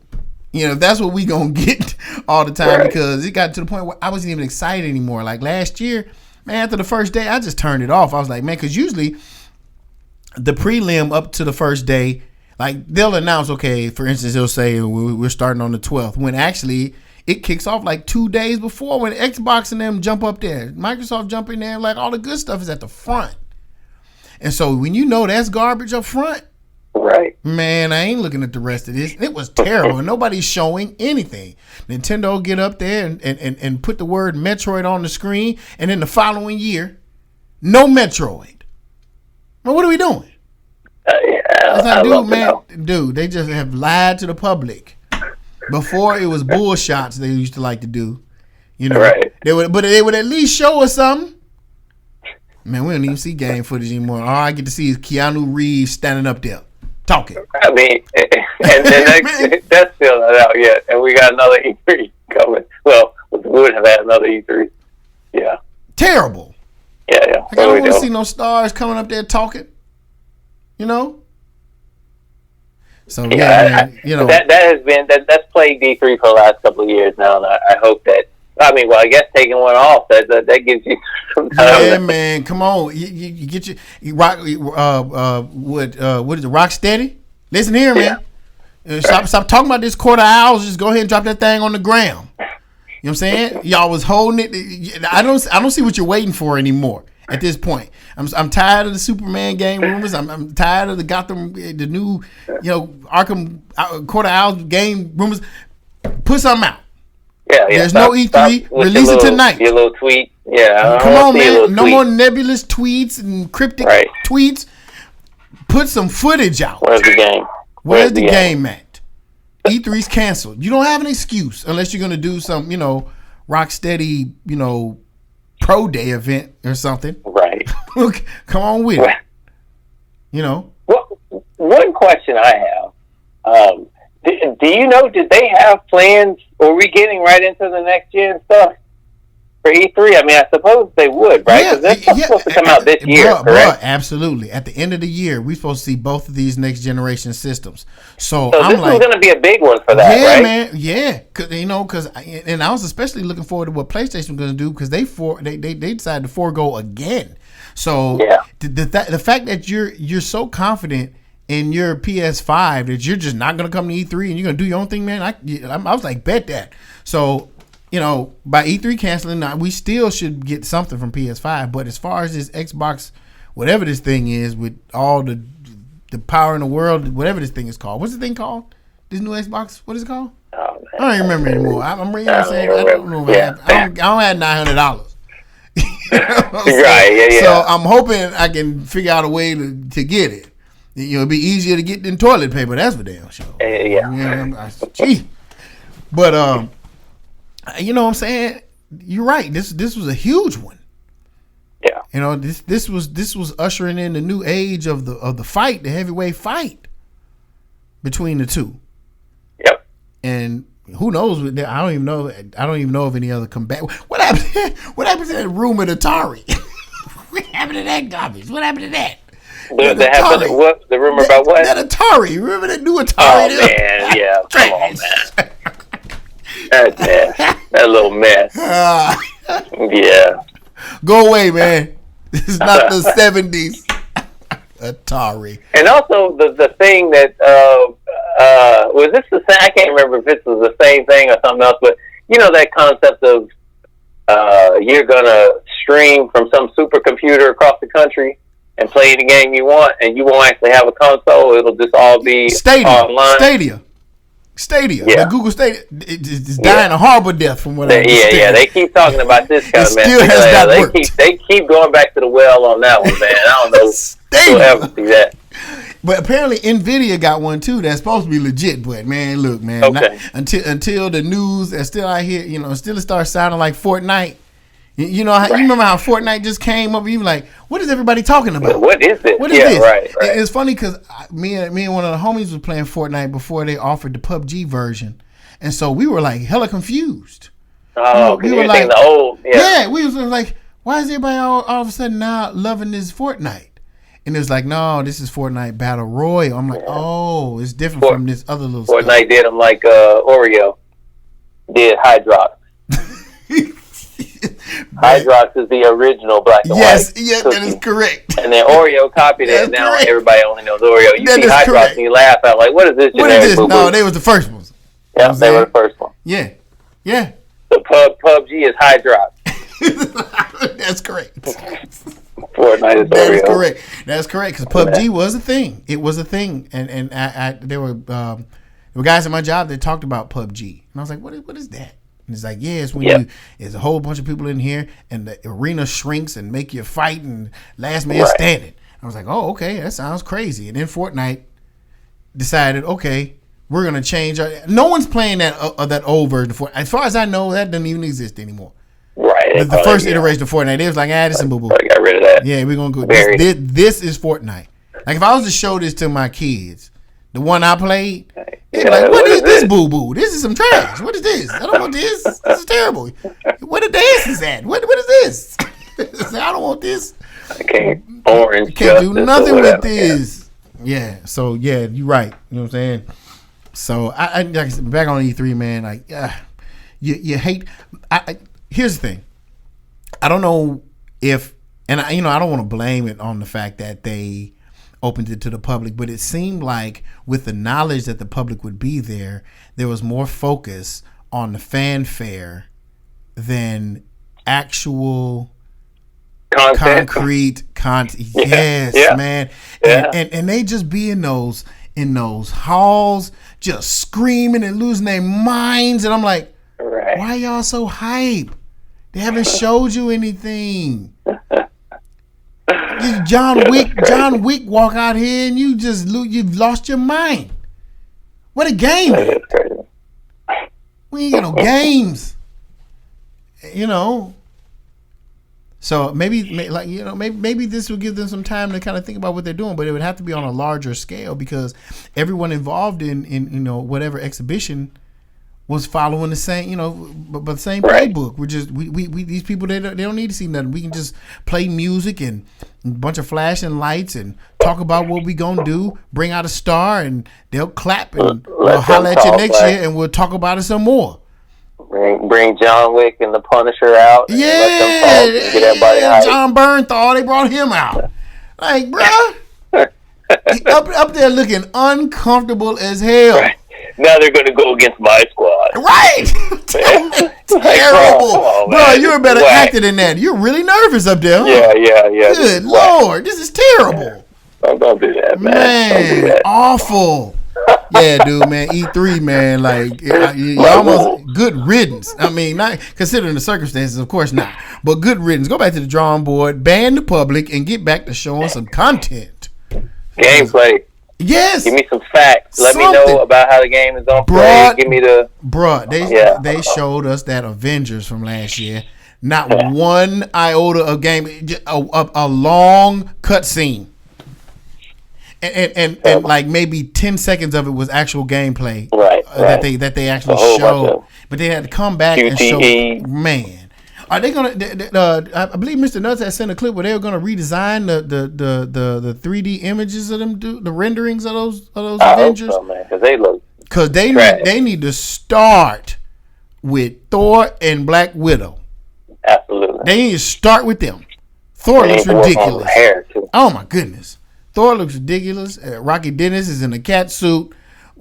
You know, that's what we gonna get all the time because it got to the point where I wasn't even excited anymore. Like last year, man, after the first day, I just turned it off. I was like, man, because usually the prelim up to the first day, like they'll announce, okay, for instance, they'll say we're starting on the 12th, when actually it kicks off like 2 days before when Xbox and them jump up there. Microsoft jump in there, like all the good stuff is at the front. And so when you know that's garbage up front, right, man, I ain't looking at the rest of this. It was terrible. Nobody's showing anything. Nintendo get up there and put the word Metroid on the screen, and then the following year, no Metroid. Well, what are we doing? Dude, they just have lied to the public. Before it was bullshots they used to like to do. You know, they would at least show us something. Man, we don't even see game footage anymore. All I get to see is Keanu Reeves standing up there talking. I mean, and that's still not out yet. And we got another E3 coming. Well, we would have had another E3. Yeah. Terrible. Yeah. Like, I don't want to see no stars coming up there talking. You know? So, man, you know. That's plagued E3 for the last couple of years now. And I hope that, I guess taking one off, that gives you some time. Yeah, man, come on. You get you rock. What is it? Rock steady. Listen here, man. Stop talking about this quarter hours. Just go ahead and drop that thing on the ground. You know what I'm saying? Y'all was holding it. I don't see what you're waiting for anymore at this point. I'm tired of the Superman game rumors. I'm tired of the Gotham, the new, Arkham quarter hours game rumors. Put something out. Yeah, there's no E3. Release it tonight. Your little tweet. Yeah. Come on, man. No more nebulous tweets and cryptic tweets. Put some footage out. Where's the game? Where's the game at? E3's canceled. You don't have an excuse unless you're going to do some, Rocksteady, pro day event or something. Right. Come on with it. Well, one question I have. Do you know, did they have plans? Or are we getting right into the next gen stuff for E3? I mean, I suppose they would, right? Because they're supposed to come out this year, correct? Absolutely. At the end of the year, we're supposed to see both of these next generation systems. So this is going to be a big one for that, right? Yeah, man. Yeah. And I was especially looking forward to what PlayStation was going to do because they decided to forego again. So the fact that you're so confident in your PS5 that you're just not going to come to E3 and you're going to do your own thing, man. I was like, bet that. So, by E3 canceling, we still should get something from PS5. But as far as this Xbox, whatever this thing is, with all the power in the world, whatever this thing is called. What's the thing called? This new Xbox? What is it called? Oh, I don't even remember anymore. I don't know. I don't have $900. Right, yeah. So I'm hoping I can figure out a way to get it. It'd be easier to get than toilet paper. That's for damn sure. Gee. But you know what I'm saying? You're right. This was a huge one. Yeah. This was ushering in the new age of the fight, the heavyweight fight between the two. Yep. And who knows? I don't even know of any other combat. What happened? What happened to that rumored Atari? What happened to that garbage? What happened to that? The rumor about what? That Atari. Remember that new Atari? Oh, man, yeah. Come on, man. That little mess. Yeah. Go away, man. This is not the 70s. Atari. And also the thing that was this the same? I can't remember if this was the same thing or something else, but that concept of you're gonna stream from some supercomputer across the country. and play any game you want, and you won't actually have a console. It'll just all be online. Stadia, Yeah. the Google Stadia, it's dying a horrible death from what I understand. Yeah. They keep talking about this kind of mess. Still has not worked. They keep going back to the well on that one, man. I don't know who'll ever see that. But apparently Nvidia got one too that's supposed to be legit. But man, look, man, Okay. until the news that's still out here, still starts sounding like Fortnite. You remember how Fortnite just came up? You were like, what is everybody talking about? What is this? What is this? Right. It's funny because me and one of the homies was playing Fortnite before they offered the PUBG version, and so we were like hella confused. Oh, we were like the old. Yeah, we was like, why is everybody all of a sudden now loving this Fortnite? And it was like, no, this is Fortnite Battle Royale. I'm like, oh, it's different from this other little Fortnite stuff. did them like Oreo did Hydrox. Hydrox is the original black and white. Yes, cookie. that is correct. And then Oreo copied it, and now everybody only knows Oreo. You see Hydrox and you laugh out like, what is this? What is this? Boo-boo? No, they was the first ones. Yeah, they were the first one. Yeah. The PUBG is Hydrox. That's correct. Fortnite is Oreo. That's correct. Because PUBG was a thing. It was a thing, and there were guys at my job that talked about PUBG, and I was like, what is that? And it's like, it's when there's a whole bunch of people in here, and the arena shrinks and make you fight, and last man standing. I was like, oh, okay, that sounds crazy. And then Fortnite decided, okay, we're gonna change. No one's playing that old version. As far as I know, that doesn't even exist anymore. Right. The first iteration of Fortnite, it was like, this is boo-boo. Got rid of that. Yeah, we're gonna go. This is Fortnite. Like if I was to show this to my kids, the one I played, they'd be like, what is this boo-boo? This is some trash. What is this? I don't want this. This is terrible. Where the dances at? What is this? I don't want this. I can't orange. I can't do nothing with this. Yeah. So yeah, you're right. You know what I'm saying? So I back on E3, man. Like, you hate. Here's the thing. I don't know if, and I don't want to blame it on the fact that they opened it to the public, but it seemed like with the knowledge that the public would be there was more focus on the fanfare than actual concrete content. Yes, man. Yeah. And they just be in those halls just screaming and losing their minds, and I'm like, why y'all so hype? They haven't showed you anything. John Wick walk out here and you've lost your mind. What a game! We ain't got no games. So maybe this will give them some time to kind of think about what they're doing, but it would have to be on a larger scale because everyone involved in whatever exhibition was following the same, but the same playbook. We're just we these people they don't need to see nothing. We can just play music and a bunch of flashing lights and talk about what we gonna do. Bring out a star and they'll clap and we'll holler at you next year and we'll talk about it some more. Bring John Wick and the Punisher out. And let them talk and get everybody hyped. John Bernthal, they brought him out. Like, bruh, up there looking uncomfortable as hell. Right. Now they're going to go against my squad. Right. Terrible. Bro, you're a better actor than that. You're really nervous up there, huh? Yeah. Good Lord. This is terrible. Don't do that, man. Man, do that. Awful. Yeah, dude, man. E3, man. Like, you almost good riddance. I mean, not considering the circumstances, of course not. But good riddance. Go back to the drawing board, ban the public, and get back to showing some content. Gameplay. Yes. Give me some facts. Let me know about how the game is going to play. Give me the... They showed us that Avengers from last year. Not one iota of game. A long cutscene. And like maybe 10 seconds of it was actual gameplay. Right. That they actually showed. But they had to come back and show... Man. Are they gonna? I believe Mr. Nuts had sent a clip where they were gonna redesign the 3D images of them, the renderings of those Avengers. Hope so, man, because they look. Because they need to start with Thor and Black Widow. Absolutely. They need to start with them. Thor looks ridiculous. Hair too. Oh my goodness, Thor looks ridiculous. Rocky Dennis is in a cat suit.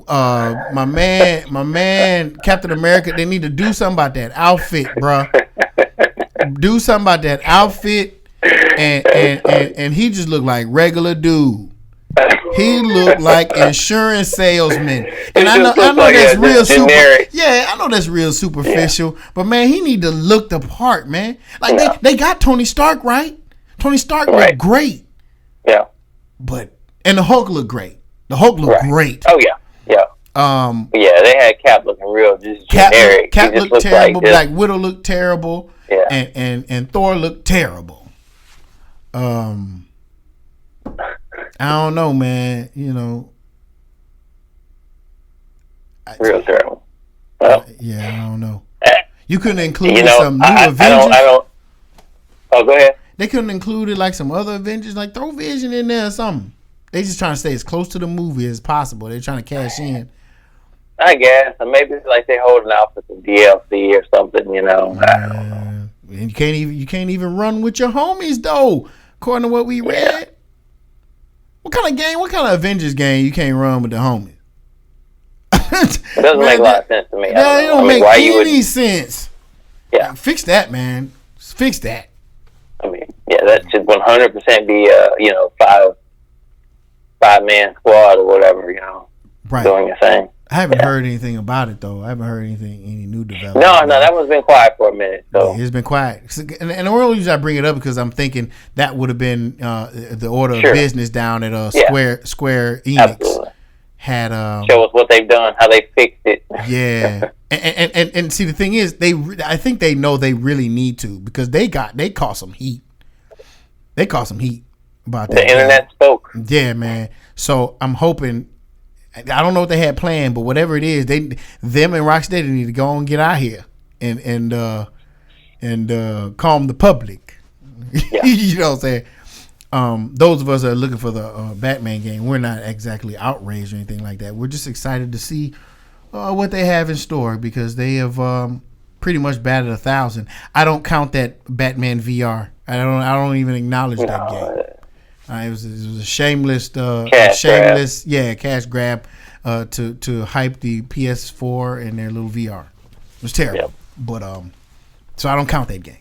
My man, Captain America. They need to do something about that outfit, bruh. Do something about that outfit. and he just looked like regular dude. He looked like insurance salesman, and I know that's real super. Yeah, I know that's real superficial, but man, he need to look the part, man. Like they got Tony Stark right. Tony Stark looked great. Yeah, and the Hulk looked great. The Hulk looked great. Oh yeah. Yeah, they had Cap looking real just generic. Cap looked terrible. Black Widow looked terrible. Yeah, and Thor looked terrible. I don't know, man. You know, real terrible. Well, I don't know. You couldn't include some new Avengers. I don't. Oh, go ahead. They couldn't include it like some other Avengers. Like throw Vision in there or something. They just trying to stay as close to the movie as possible. They're trying to cash in. I guess, or maybe it's like they're holding out for some DLC or something. You know, I don't know. And you can't even run with your homies though. According to what we read. What kind of Avengers game you can't run with the homies? It doesn't make a lot of sense to me. It don't make any sense. Yeah. Fix that, man. Fix that. I mean, that should 100% be a 5-man squad or whatever, doing a thing. I haven't heard anything about it though. I haven't heard any new development. No, that one's been quiet for a minute. So it's been quiet, and the only reason I bring it up because I'm thinking that would have been the order of business down at Square Enix. Absolutely. Had show us what they've done, how they fixed it. Yeah, and see the thing is, I think they know they really need to because they caught some heat. They caught some heat about that. The internet spoke. Yeah, man. So I'm hoping. I don't know what they had planned, but whatever it is, them and Rocksteady need to go and get out here and calm the public. Yeah. You know what I'm saying? Those of us that are looking for the Batman game, we're not exactly outraged or anything like that. We're just excited to see what they have in store because they have pretty much batted 1,000. I don't count that Batman VR. I don't even acknowledge that game. It was a shameless cash grab to hype the PS4 and their little VR. It was terrible, but so I don't count that game.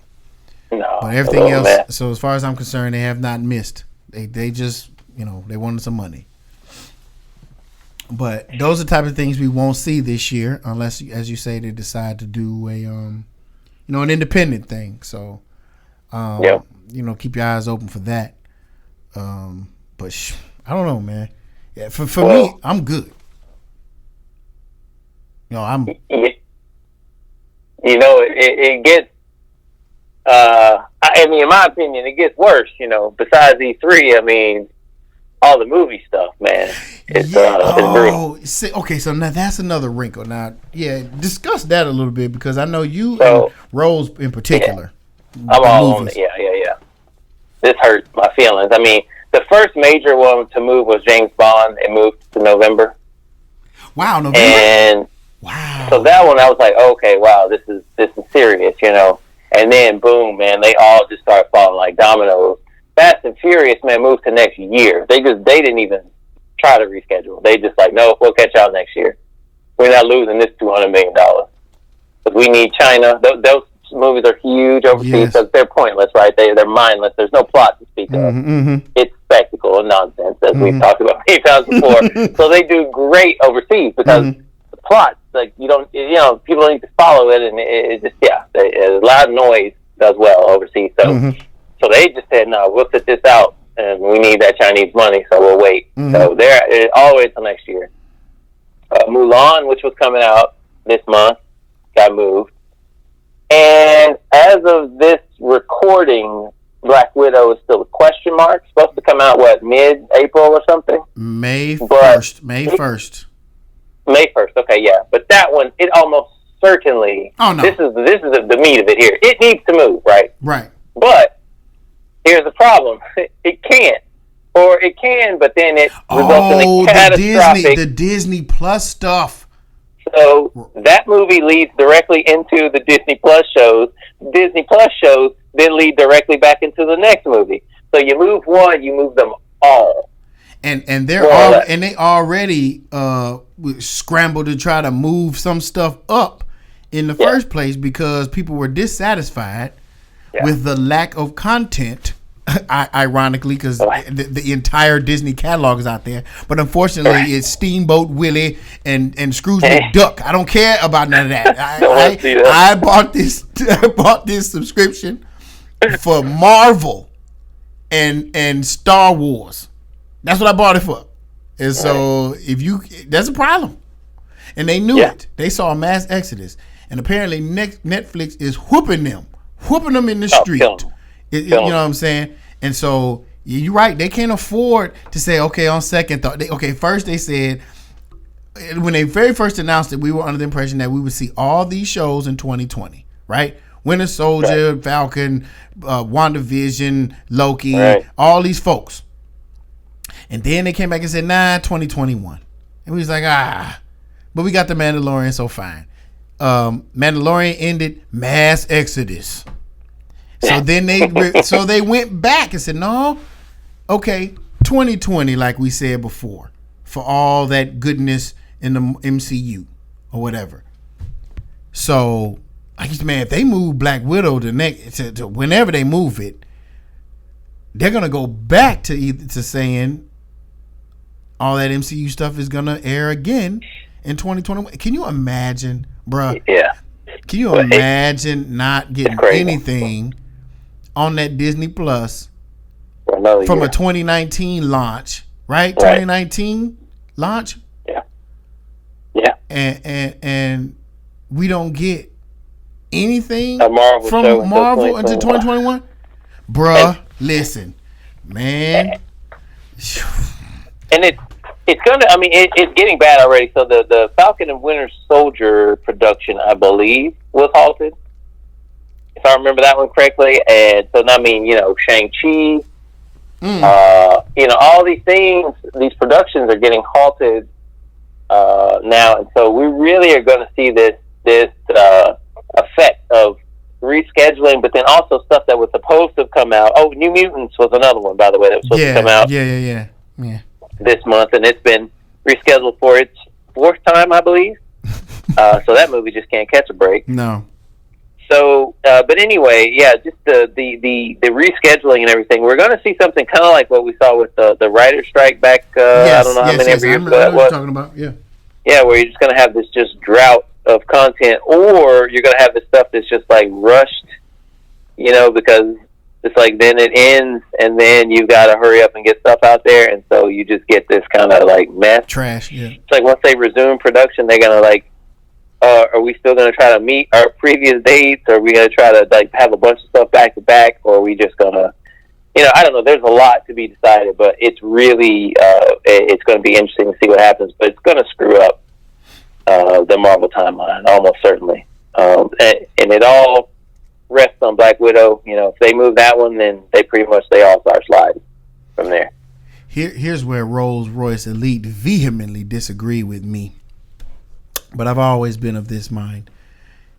No, but everything else. So as far as I'm concerned, they have not missed. They just they wanted some money. But those are the type of things we won't see this year unless, as you say, they decide to do a an independent thing. So keep your eyes open for that. But I don't know, man. Yeah, for me, I'm good. It gets. In my opinion, it gets worse. Besides E3, all the movie stuff, man. It's brutal. Okay, so now that's another wrinkle. Now, discuss that a little bit because I know you and Rose in particular. I'm all on it. Yeah. This hurts my feelings. The first major one to move was James Bond. It moved to November. Wow, November. And so that one, I was like, okay, wow, this is serious, And then boom, man, they all just started falling like dominoes. Fast and Furious, man, moved to next year. They didn't even try to reschedule. They just like, no, we'll catch y'all next year. We're not losing this $200 million because we need China. Those movies are huge overseas because they're pointless, right? They're mindless. There's no plot to speak of. Mm-hmm. It's spectacle and nonsense, as we've talked about many times before. So they do great overseas because the plot, like people don't need to follow it, and it just a loud noise does well overseas. So they just said, no, we'll sit this out, and we need that Chinese money, so we'll wait. So they're all the way until next year. Mulan, which was coming out this month, got moved. And as of this recording, Black Widow is still a question mark. Supposed to come out, mid-April or something? May 1st. May 1st. May 1st, okay, yeah. But that one, it almost certainly... Oh, no. This is the meat of it here. It needs to move, right? Right. But here's the problem. It can't. Or it can, but then it results in a catastrophic... the Disney Plus stuff. So that movie leads directly into the Disney Plus shows. Disney Plus shows then lead directly back into the next movie. So you move one, you move them all. And they already scrambled to try to move some stuff up in the first place because people were dissatisfied with the lack of content ironically, because the entire Disney catalog is out there. But unfortunately, it's Steamboat Willie and Scrooge McDuck. I don't care about none of that. I bought this subscription for Marvel and Star Wars. That's what I bought it for. And so that's a problem. And they knew it. They saw a mass exodus. And apparently Netflix is whooping them in the street. You know what I'm saying? And so you're right. They can't afford to say, okay, on second thought. First they said, when they very first announced it, we were under the impression that we would see all these shows in 2020, right? Winter Soldier, Falcon, WandaVision, Loki, all these folks. And then they came back and said, 2021. And we was like, but we got the Mandalorian, so fine. Mandalorian ended mass exodus. So then they went back and said, no, okay, 2020, like we said before, for all that goodness in the MCU or whatever. So, if they move Black Widow to whenever they move it, they're gonna go back to saying all that MCU stuff is gonna air again in 2021. Can you imagine, bruh? Yeah. Can you imagine not getting anything on that Disney Plus from a 2019 launch, right? 2019 launch. Yeah. And we don't get anything from Marvel until 2021. Bruh, listen, man. And it's gonna. I mean, it's getting bad already. So the Falcon and Winter Soldier production, I believe, was halted, if I remember that one correctly. And so, I mean, Shang-Chi, all these things, these productions are getting halted now, and so we really are going to see this effect of rescheduling, but then also stuff that was supposed to have come out. Oh, New Mutants was another one, by the way, that was supposed to come out. Yeah. This month, and it's been rescheduled for its fourth time, I believe. So that movie just can't catch a break. No. So, but anyway, just the rescheduling and everything. We're going to see something kind of like what we saw with the writer's strike back. I don't know how many years ago that was. Talking about, yeah, where you're just going to have this just drought of content, or you're going to have this stuff that's just like rushed, because it's like then it ends, and then you got to hurry up and get stuff out there, and so you just get this kind of like mess. Trash, yeah. It's like once they resume production, they're going to like, are we still going to try to meet our previous dates? Or are we going to try to like have a bunch of stuff back to back? Or are we just going to, I don't know. There's a lot to be decided, but it's really, it's going to be interesting to see what happens. But it's going to screw up the Marvel timeline, almost certainly. And it all rests on Black Widow. If they move that one, then they all start sliding from there. Here's where Rolls Royce Elite vehemently disagree with me. But I've always been of this mind.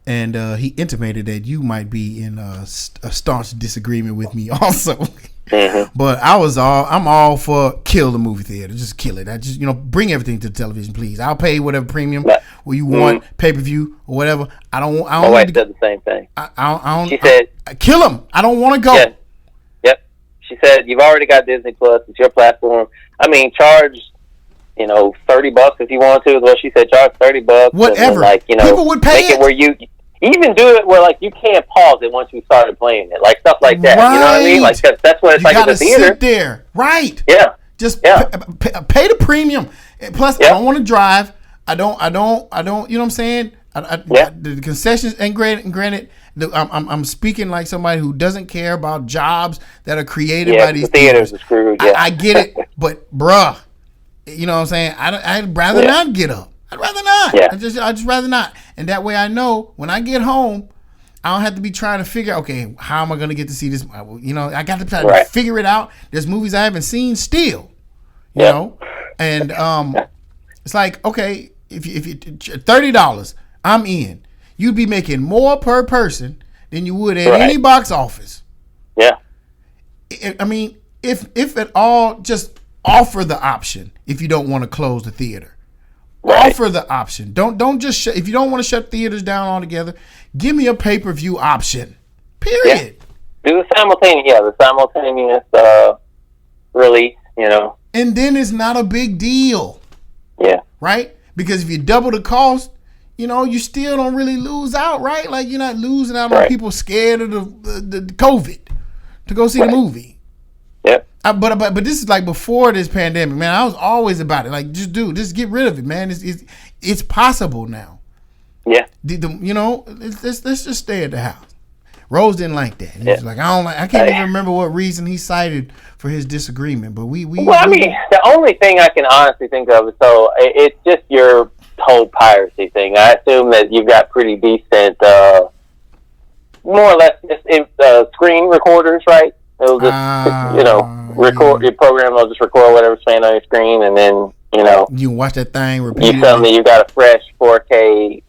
And he intimated that you might be in a staunch disagreement with me also. Mm-hmm. But I'm all for kill the movie theater. Just kill it. I just, bring everything to the television, please. I'll pay whatever premium or you want, pay-per-view or whatever. My wife said the same thing. She said, kill them. I don't want to go. Yeah. Yep. She said, you've already got Disney Plus. It's your platform. I mean, charge $30 if you want to. Well, she said charge $30. Whatever. Then, people would pay make it where you even do it where you can't pause it once you started playing it, stuff like that. Right. You know what I mean? That's what it's like at the theater. Sit there, right? Yeah. Just pay the premium. Plus, I don't want to drive. I don't. You know what I'm saying? The concessions, and granted, I'm speaking like somebody who doesn't care about jobs that are created by these theaters. Are screwed. Yeah. I get it, but bruh. You know what I'm saying? I'd rather not get up. I'd rather not. Yeah. I just rather not. And that way I know when I get home, I don't have to be trying to figure, okay, how am I going to get to see this? I got to try to figure it out. There's movies I haven't seen still, you know? And it's like, okay, if you $30, I'm in. You'd be making more per person than you would at any box office. Yeah. I mean, if at all, just offer the option if you don't want to close the theater. Offer the option. Don't just if you don't want to shut theaters down altogether, give me a pay-per-view option. Period. Do the simultaneous release, you know. And then it's not a big deal. Yeah. Right? Because if you double the cost, you know, you still don't really lose out, right? Like, you're not losing out on people scared of the COVID to go see the movie. Yep. But this is like before this pandemic, man. I was always about it. Like, just get rid of it, man. It's possible now. Yeah. You know, let's just stay at the house. Rose didn't like that. He was like, I can't even remember what reason he cited for his disagreement. But I mean, the only thing I can honestly think of is it's just your whole piracy thing. I assume that you've got pretty decent, more or less, screen recorders, right? It'll just, record your program. Will just record whatever's playing on your screen, and then you can watch that thing repeatedly. You tell me you got a fresh 4K,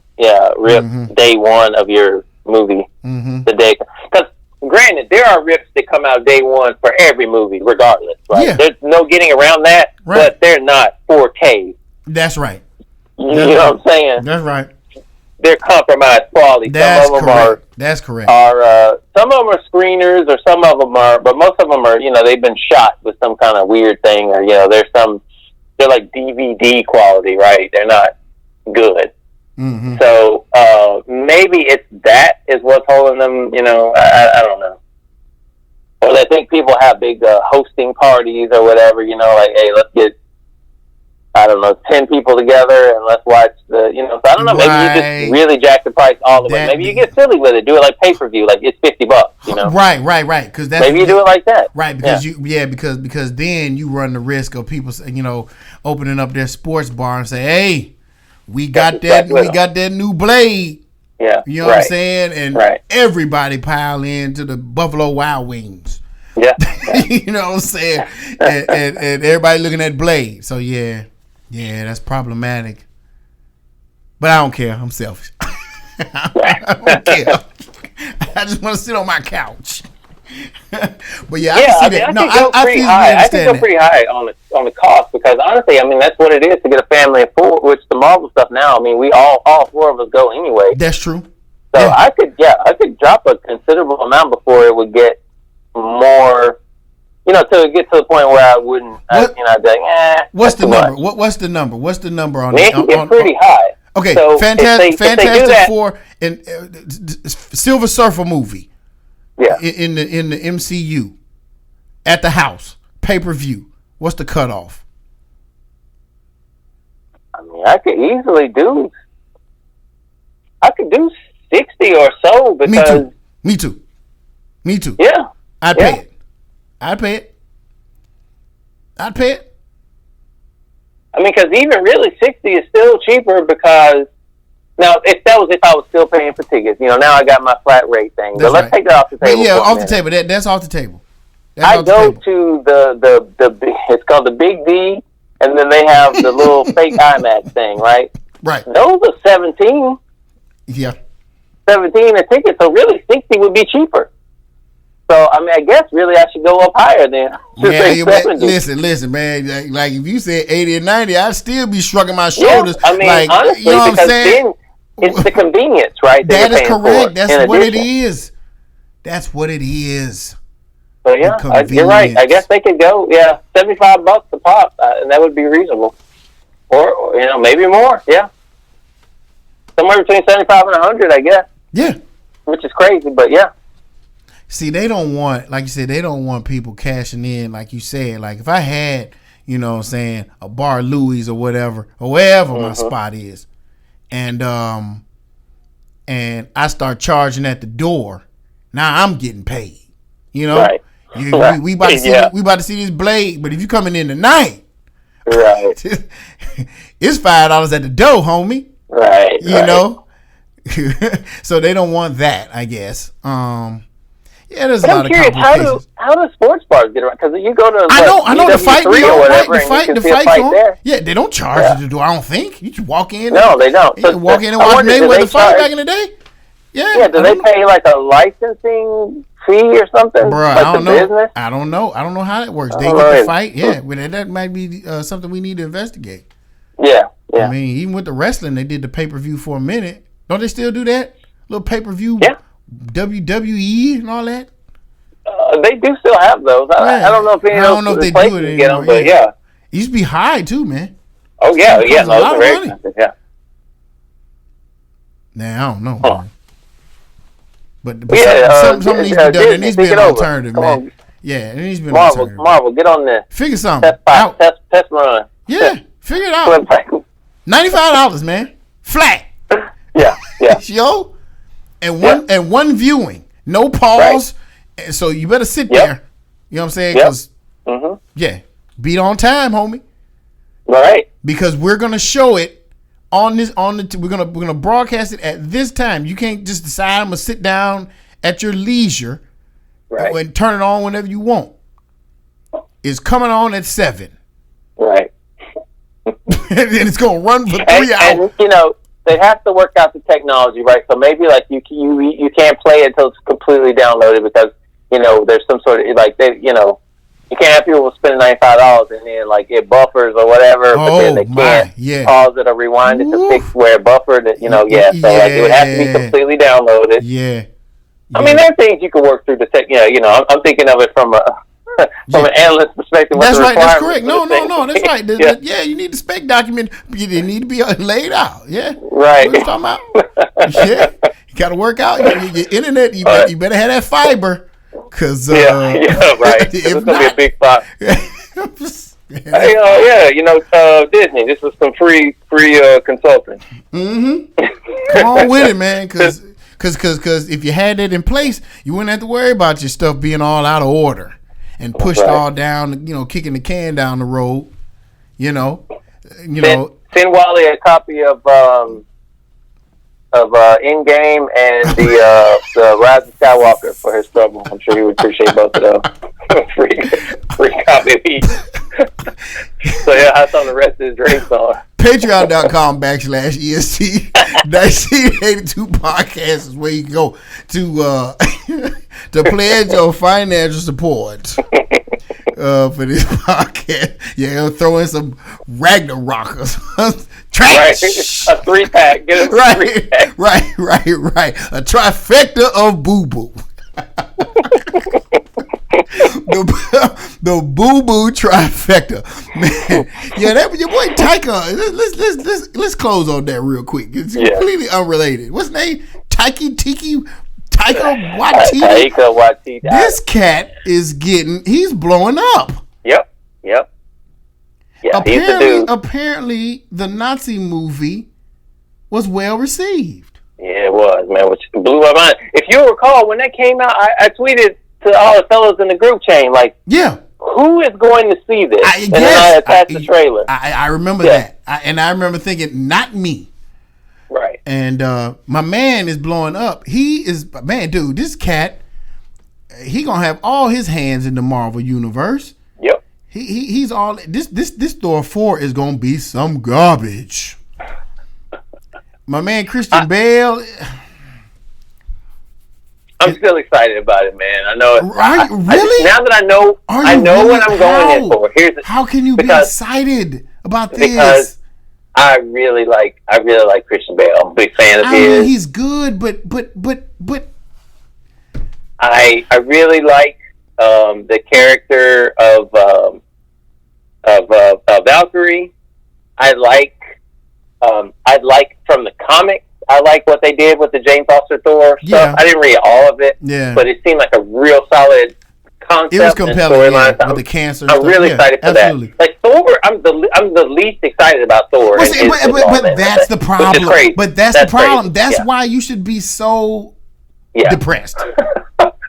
rip day one of your movie. The day, because granted, there are rips that come out day one for every movie, regardless. Right? Yeah. There's no getting around that, but they're not 4K. That's right. You know what I'm saying? That's right. They're compromised quality. That's some of them correct. That's correct. Some of them are screeners, or some of them are, but most of them are, they've been shot with some kind of weird thing, or they're like DVD quality, right? They're not good. Mm-hmm. So maybe it's that is what's holding them. I don't know. Or they think people have big hosting parties or whatever. Like, hey, let's get 10 people together and let's watch the. So I don't know. Maybe you just really jack the price all the way. Maybe you get silly with it. Do it like pay-per-view. Like, it's $50. Right. Because maybe you do it like that. Right. Because because then you run the risk of people opening up their sports bar and say, hey. We got that new blade. Yeah. You know what I'm saying? And everybody pile into the Buffalo Wild Wings. Yeah. You know what I'm saying? and everybody looking at blade. So yeah, that's problematic. But I don't care. I'm selfish. I don't care. I just want to sit on my couch. But yeah, I see that. I can go pretty high on the cost, because honestly, that's what it is to get a family of four. Which the Marvel stuff now, we all four of us go anyway. That's true. So yeah. I could drop a considerable amount before it would get more. Till it get to the point where I wouldn't. I'd be like, What's the number? What's the number? What's the number on it? It get pretty high. Okay, so Fantastic Four and Silver Surfer movie. Yeah. In the MCU, at the house, pay-per-view. What's the cutoff? I could easily do. I could do 60 or so, because Me too. Yeah. I'd pay it. Because even really 60 is still cheaper, because. Now, if I was still paying for tickets, now I got my flat rate thing. But let's take that off the table. Yeah, off the table. That's off the table. I go to the it's called the Big D, and then they have the little fake IMAX thing, right? Right. Those are 17. Yeah. 17 a ticket, so really 60 would be cheaper. So, I guess really I should go up higher then. Listen, man. Like, if you said 80 or 90, I'd still be shrugging my shoulders. Yeah, honestly, you know what I'm saying? It's the convenience, right? That is correct. That's what it is. That's what it is. So yeah, you're right. I guess they could go, $75 a pop, and that would be reasonable. Or maybe more. Yeah, somewhere between 75 and 100, I guess. Yeah, which is crazy, but yeah. See, they don't want, like you said, they don't want people cashing in, like you said. Like, if I had, a Bar Louie's or whatever, or wherever my spot is, and I start charging at the door, now I'm getting paid. Right. We about to see this blade, but if you coming in tonight, right, it's $5 at the door, homie. Right. You know, so they don't want that, I guess. Yeah, there's a lot of complications. How do sports bars get around? Because you go to I know the fight, or whatever, the fight there. Yeah, they don't charge at the door. I don't think you just walk in. No, they don't. You walk in and watch Mayweather fight back in the day. Yeah. Yeah. Do they pay like a licensing fee or something? Bro, like I don't know. Business? I don't know how that works. They get the fight. Yeah, that might be something we need to investigate. Yeah. I mean, even with the wrestling, they did the pay-per-view for a minute. Don't they still do that? Little pay-per-view, WWE and all that. They do still have those. I don't know if any of those they places do it get anymore. them, but yeah. It used to be high too, man. Oh yeah, yeah. A Those lot are of very money. expensive. Yeah. Nah, I don't know, Huh. man. But something needs to be done. There needs to be an alternative, man. Yeah, there needs to be an alternative. Marvel, get on this. Figure something out. Test run. Yeah, figure it out. $95, man, flat. Yeah. Yo, and one viewing, no pause. Right. So you better sit there. You know what I'm saying? Because beat on time, homie. Right. Because we're gonna show it we're gonna broadcast it at this time. You can't just decide I'm gonna sit down at your leisure and turn it on whenever you want. It's coming on at 7. Right. And it's gonna run for 3 hours. And, they have to work out the technology, right? So maybe like you can't play it until it's completely downloaded because there's some sort of you can't have people spending $95 and then like it buffers or whatever, but then they can't pause it or rewind it to fix where it buffered. So like it would have to be completely downloaded. Yeah. I mean, there are things you can work through the tech. I'm thinking of it from an analyst perspective. That's right. That's correct. No. That's right. You need the spec document. You need to be laid out. Yeah. Right. What you talking about? Yeah. You got to work out your internet. You better have that fiber. Cause right. It's gonna be a big spot. Hey, Disney. This was some free consulting. Come on with it, man. Cause if you had that in place, you wouldn't have to worry about your stuff being all out of order and pushed all down. Kicking the can down the road. Send Wally a copy of Endgame and the Rise of Skywalker for his trouble. I'm sure he would appreciate both of those. free copy of each. So that's on the rest of his dream song. Patreon.com/EST 1982 podcast is where you go to pledge your financial support for this podcast. Yeah, throw in some Ragnarokers. Trash. Right. A 3-pack. Get a 3-pack. Right. A trifecta of boo-boo. the boo-boo trifecta. Man. Yeah, that was your boy Taika. Let's close on that real quick. It's completely unrelated. What's his name? Taika Waititi. Taika Waititi. This cat is he's blowing up. Yep. Yeah, apparently, the Nazi movie was well received. Yeah, it was, man, which blew my mind. If you recall, when that came out, I tweeted to all the fellas in the group chain, like, who is going to see this? Then I attached the trailer. I remember that. I remember thinking, not me. Right. And my man is blowing up. Dude, this cat, he gonna have all his hands in the Marvel universe. Yep. He's all this Thor 4 is gonna be some garbage. My man Christian Bale. I'm still excited about it, man. I know it. Right? Really? Now that I know what I'm going in for. How can you be excited about this? Because I really like Christian Bale. I'm a big fan of his. I mean, he's good, but I really like the character of Valkyrie. I like from the comics. I like what they did with the Jane Foster Thor stuff. I didn't read all of it, but it seemed like a real solid concept. It was compelling, with the cancer. I'm really excited for that. Like Thor, I'm the least excited about Thor. But that's the problem. But that's the problem. Crazy. That's why you should be so depressed.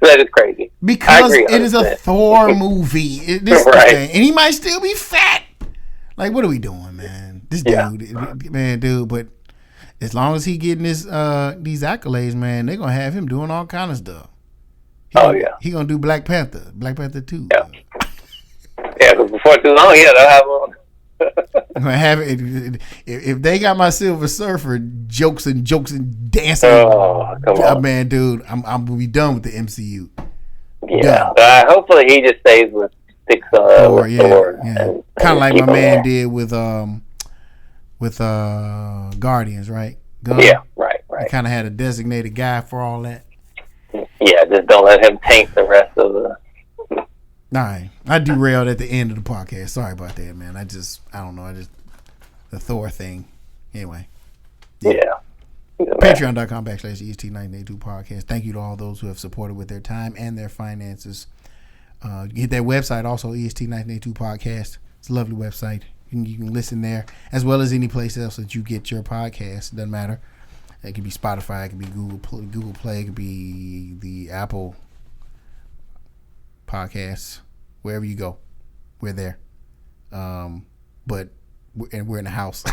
That is crazy. Because it is a Thor movie. And he might still be fat. Like, what are we doing, man? This dude, but as long as he getting these accolades, man, they're gonna have him doing all kind of stuff. He gonna do Black Panther 2. Yeah, but before too long, they'll have one. I'm gonna have it if they got my Silver Surfer jokes and dancing. Oh, come on, man, dude! I'm gonna be done with the MCU. Yeah, hopefully he just stays with Thor. Kind of like my man did with Guardians, right? Yeah, right. He kind of had a designated guy for all that. Yeah, Yeah, just don't let him taint the rest of the. Nah, I derailed at the end of the podcast. Sorry about that, man. I don't know. The Thor thing. Anyway. Yeah. Patreon.com/EST1982 podcast. Thank you to all those who have supported with their time and their finances. Hit that website also, EST1982 podcast. It's a lovely website. You can listen there as well as any place else that you get your podcast. It doesn't matter. It could be Spotify. It could be Google Play. It could be the Apple Podcasts. Wherever you go, we're there. But we're in the house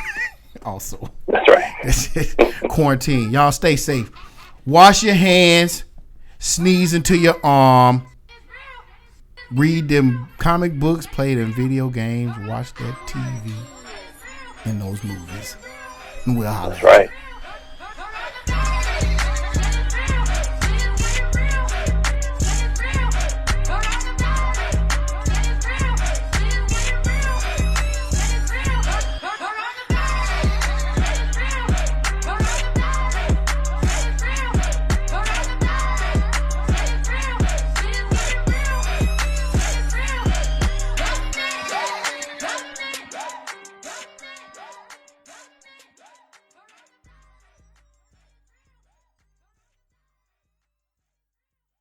also. That's right. Quarantine. Y'all stay safe. Wash your hands. Sneeze into your arm. Read them comic books. Play them video games. Watch that TV and those movies. And we'll holler. That's right.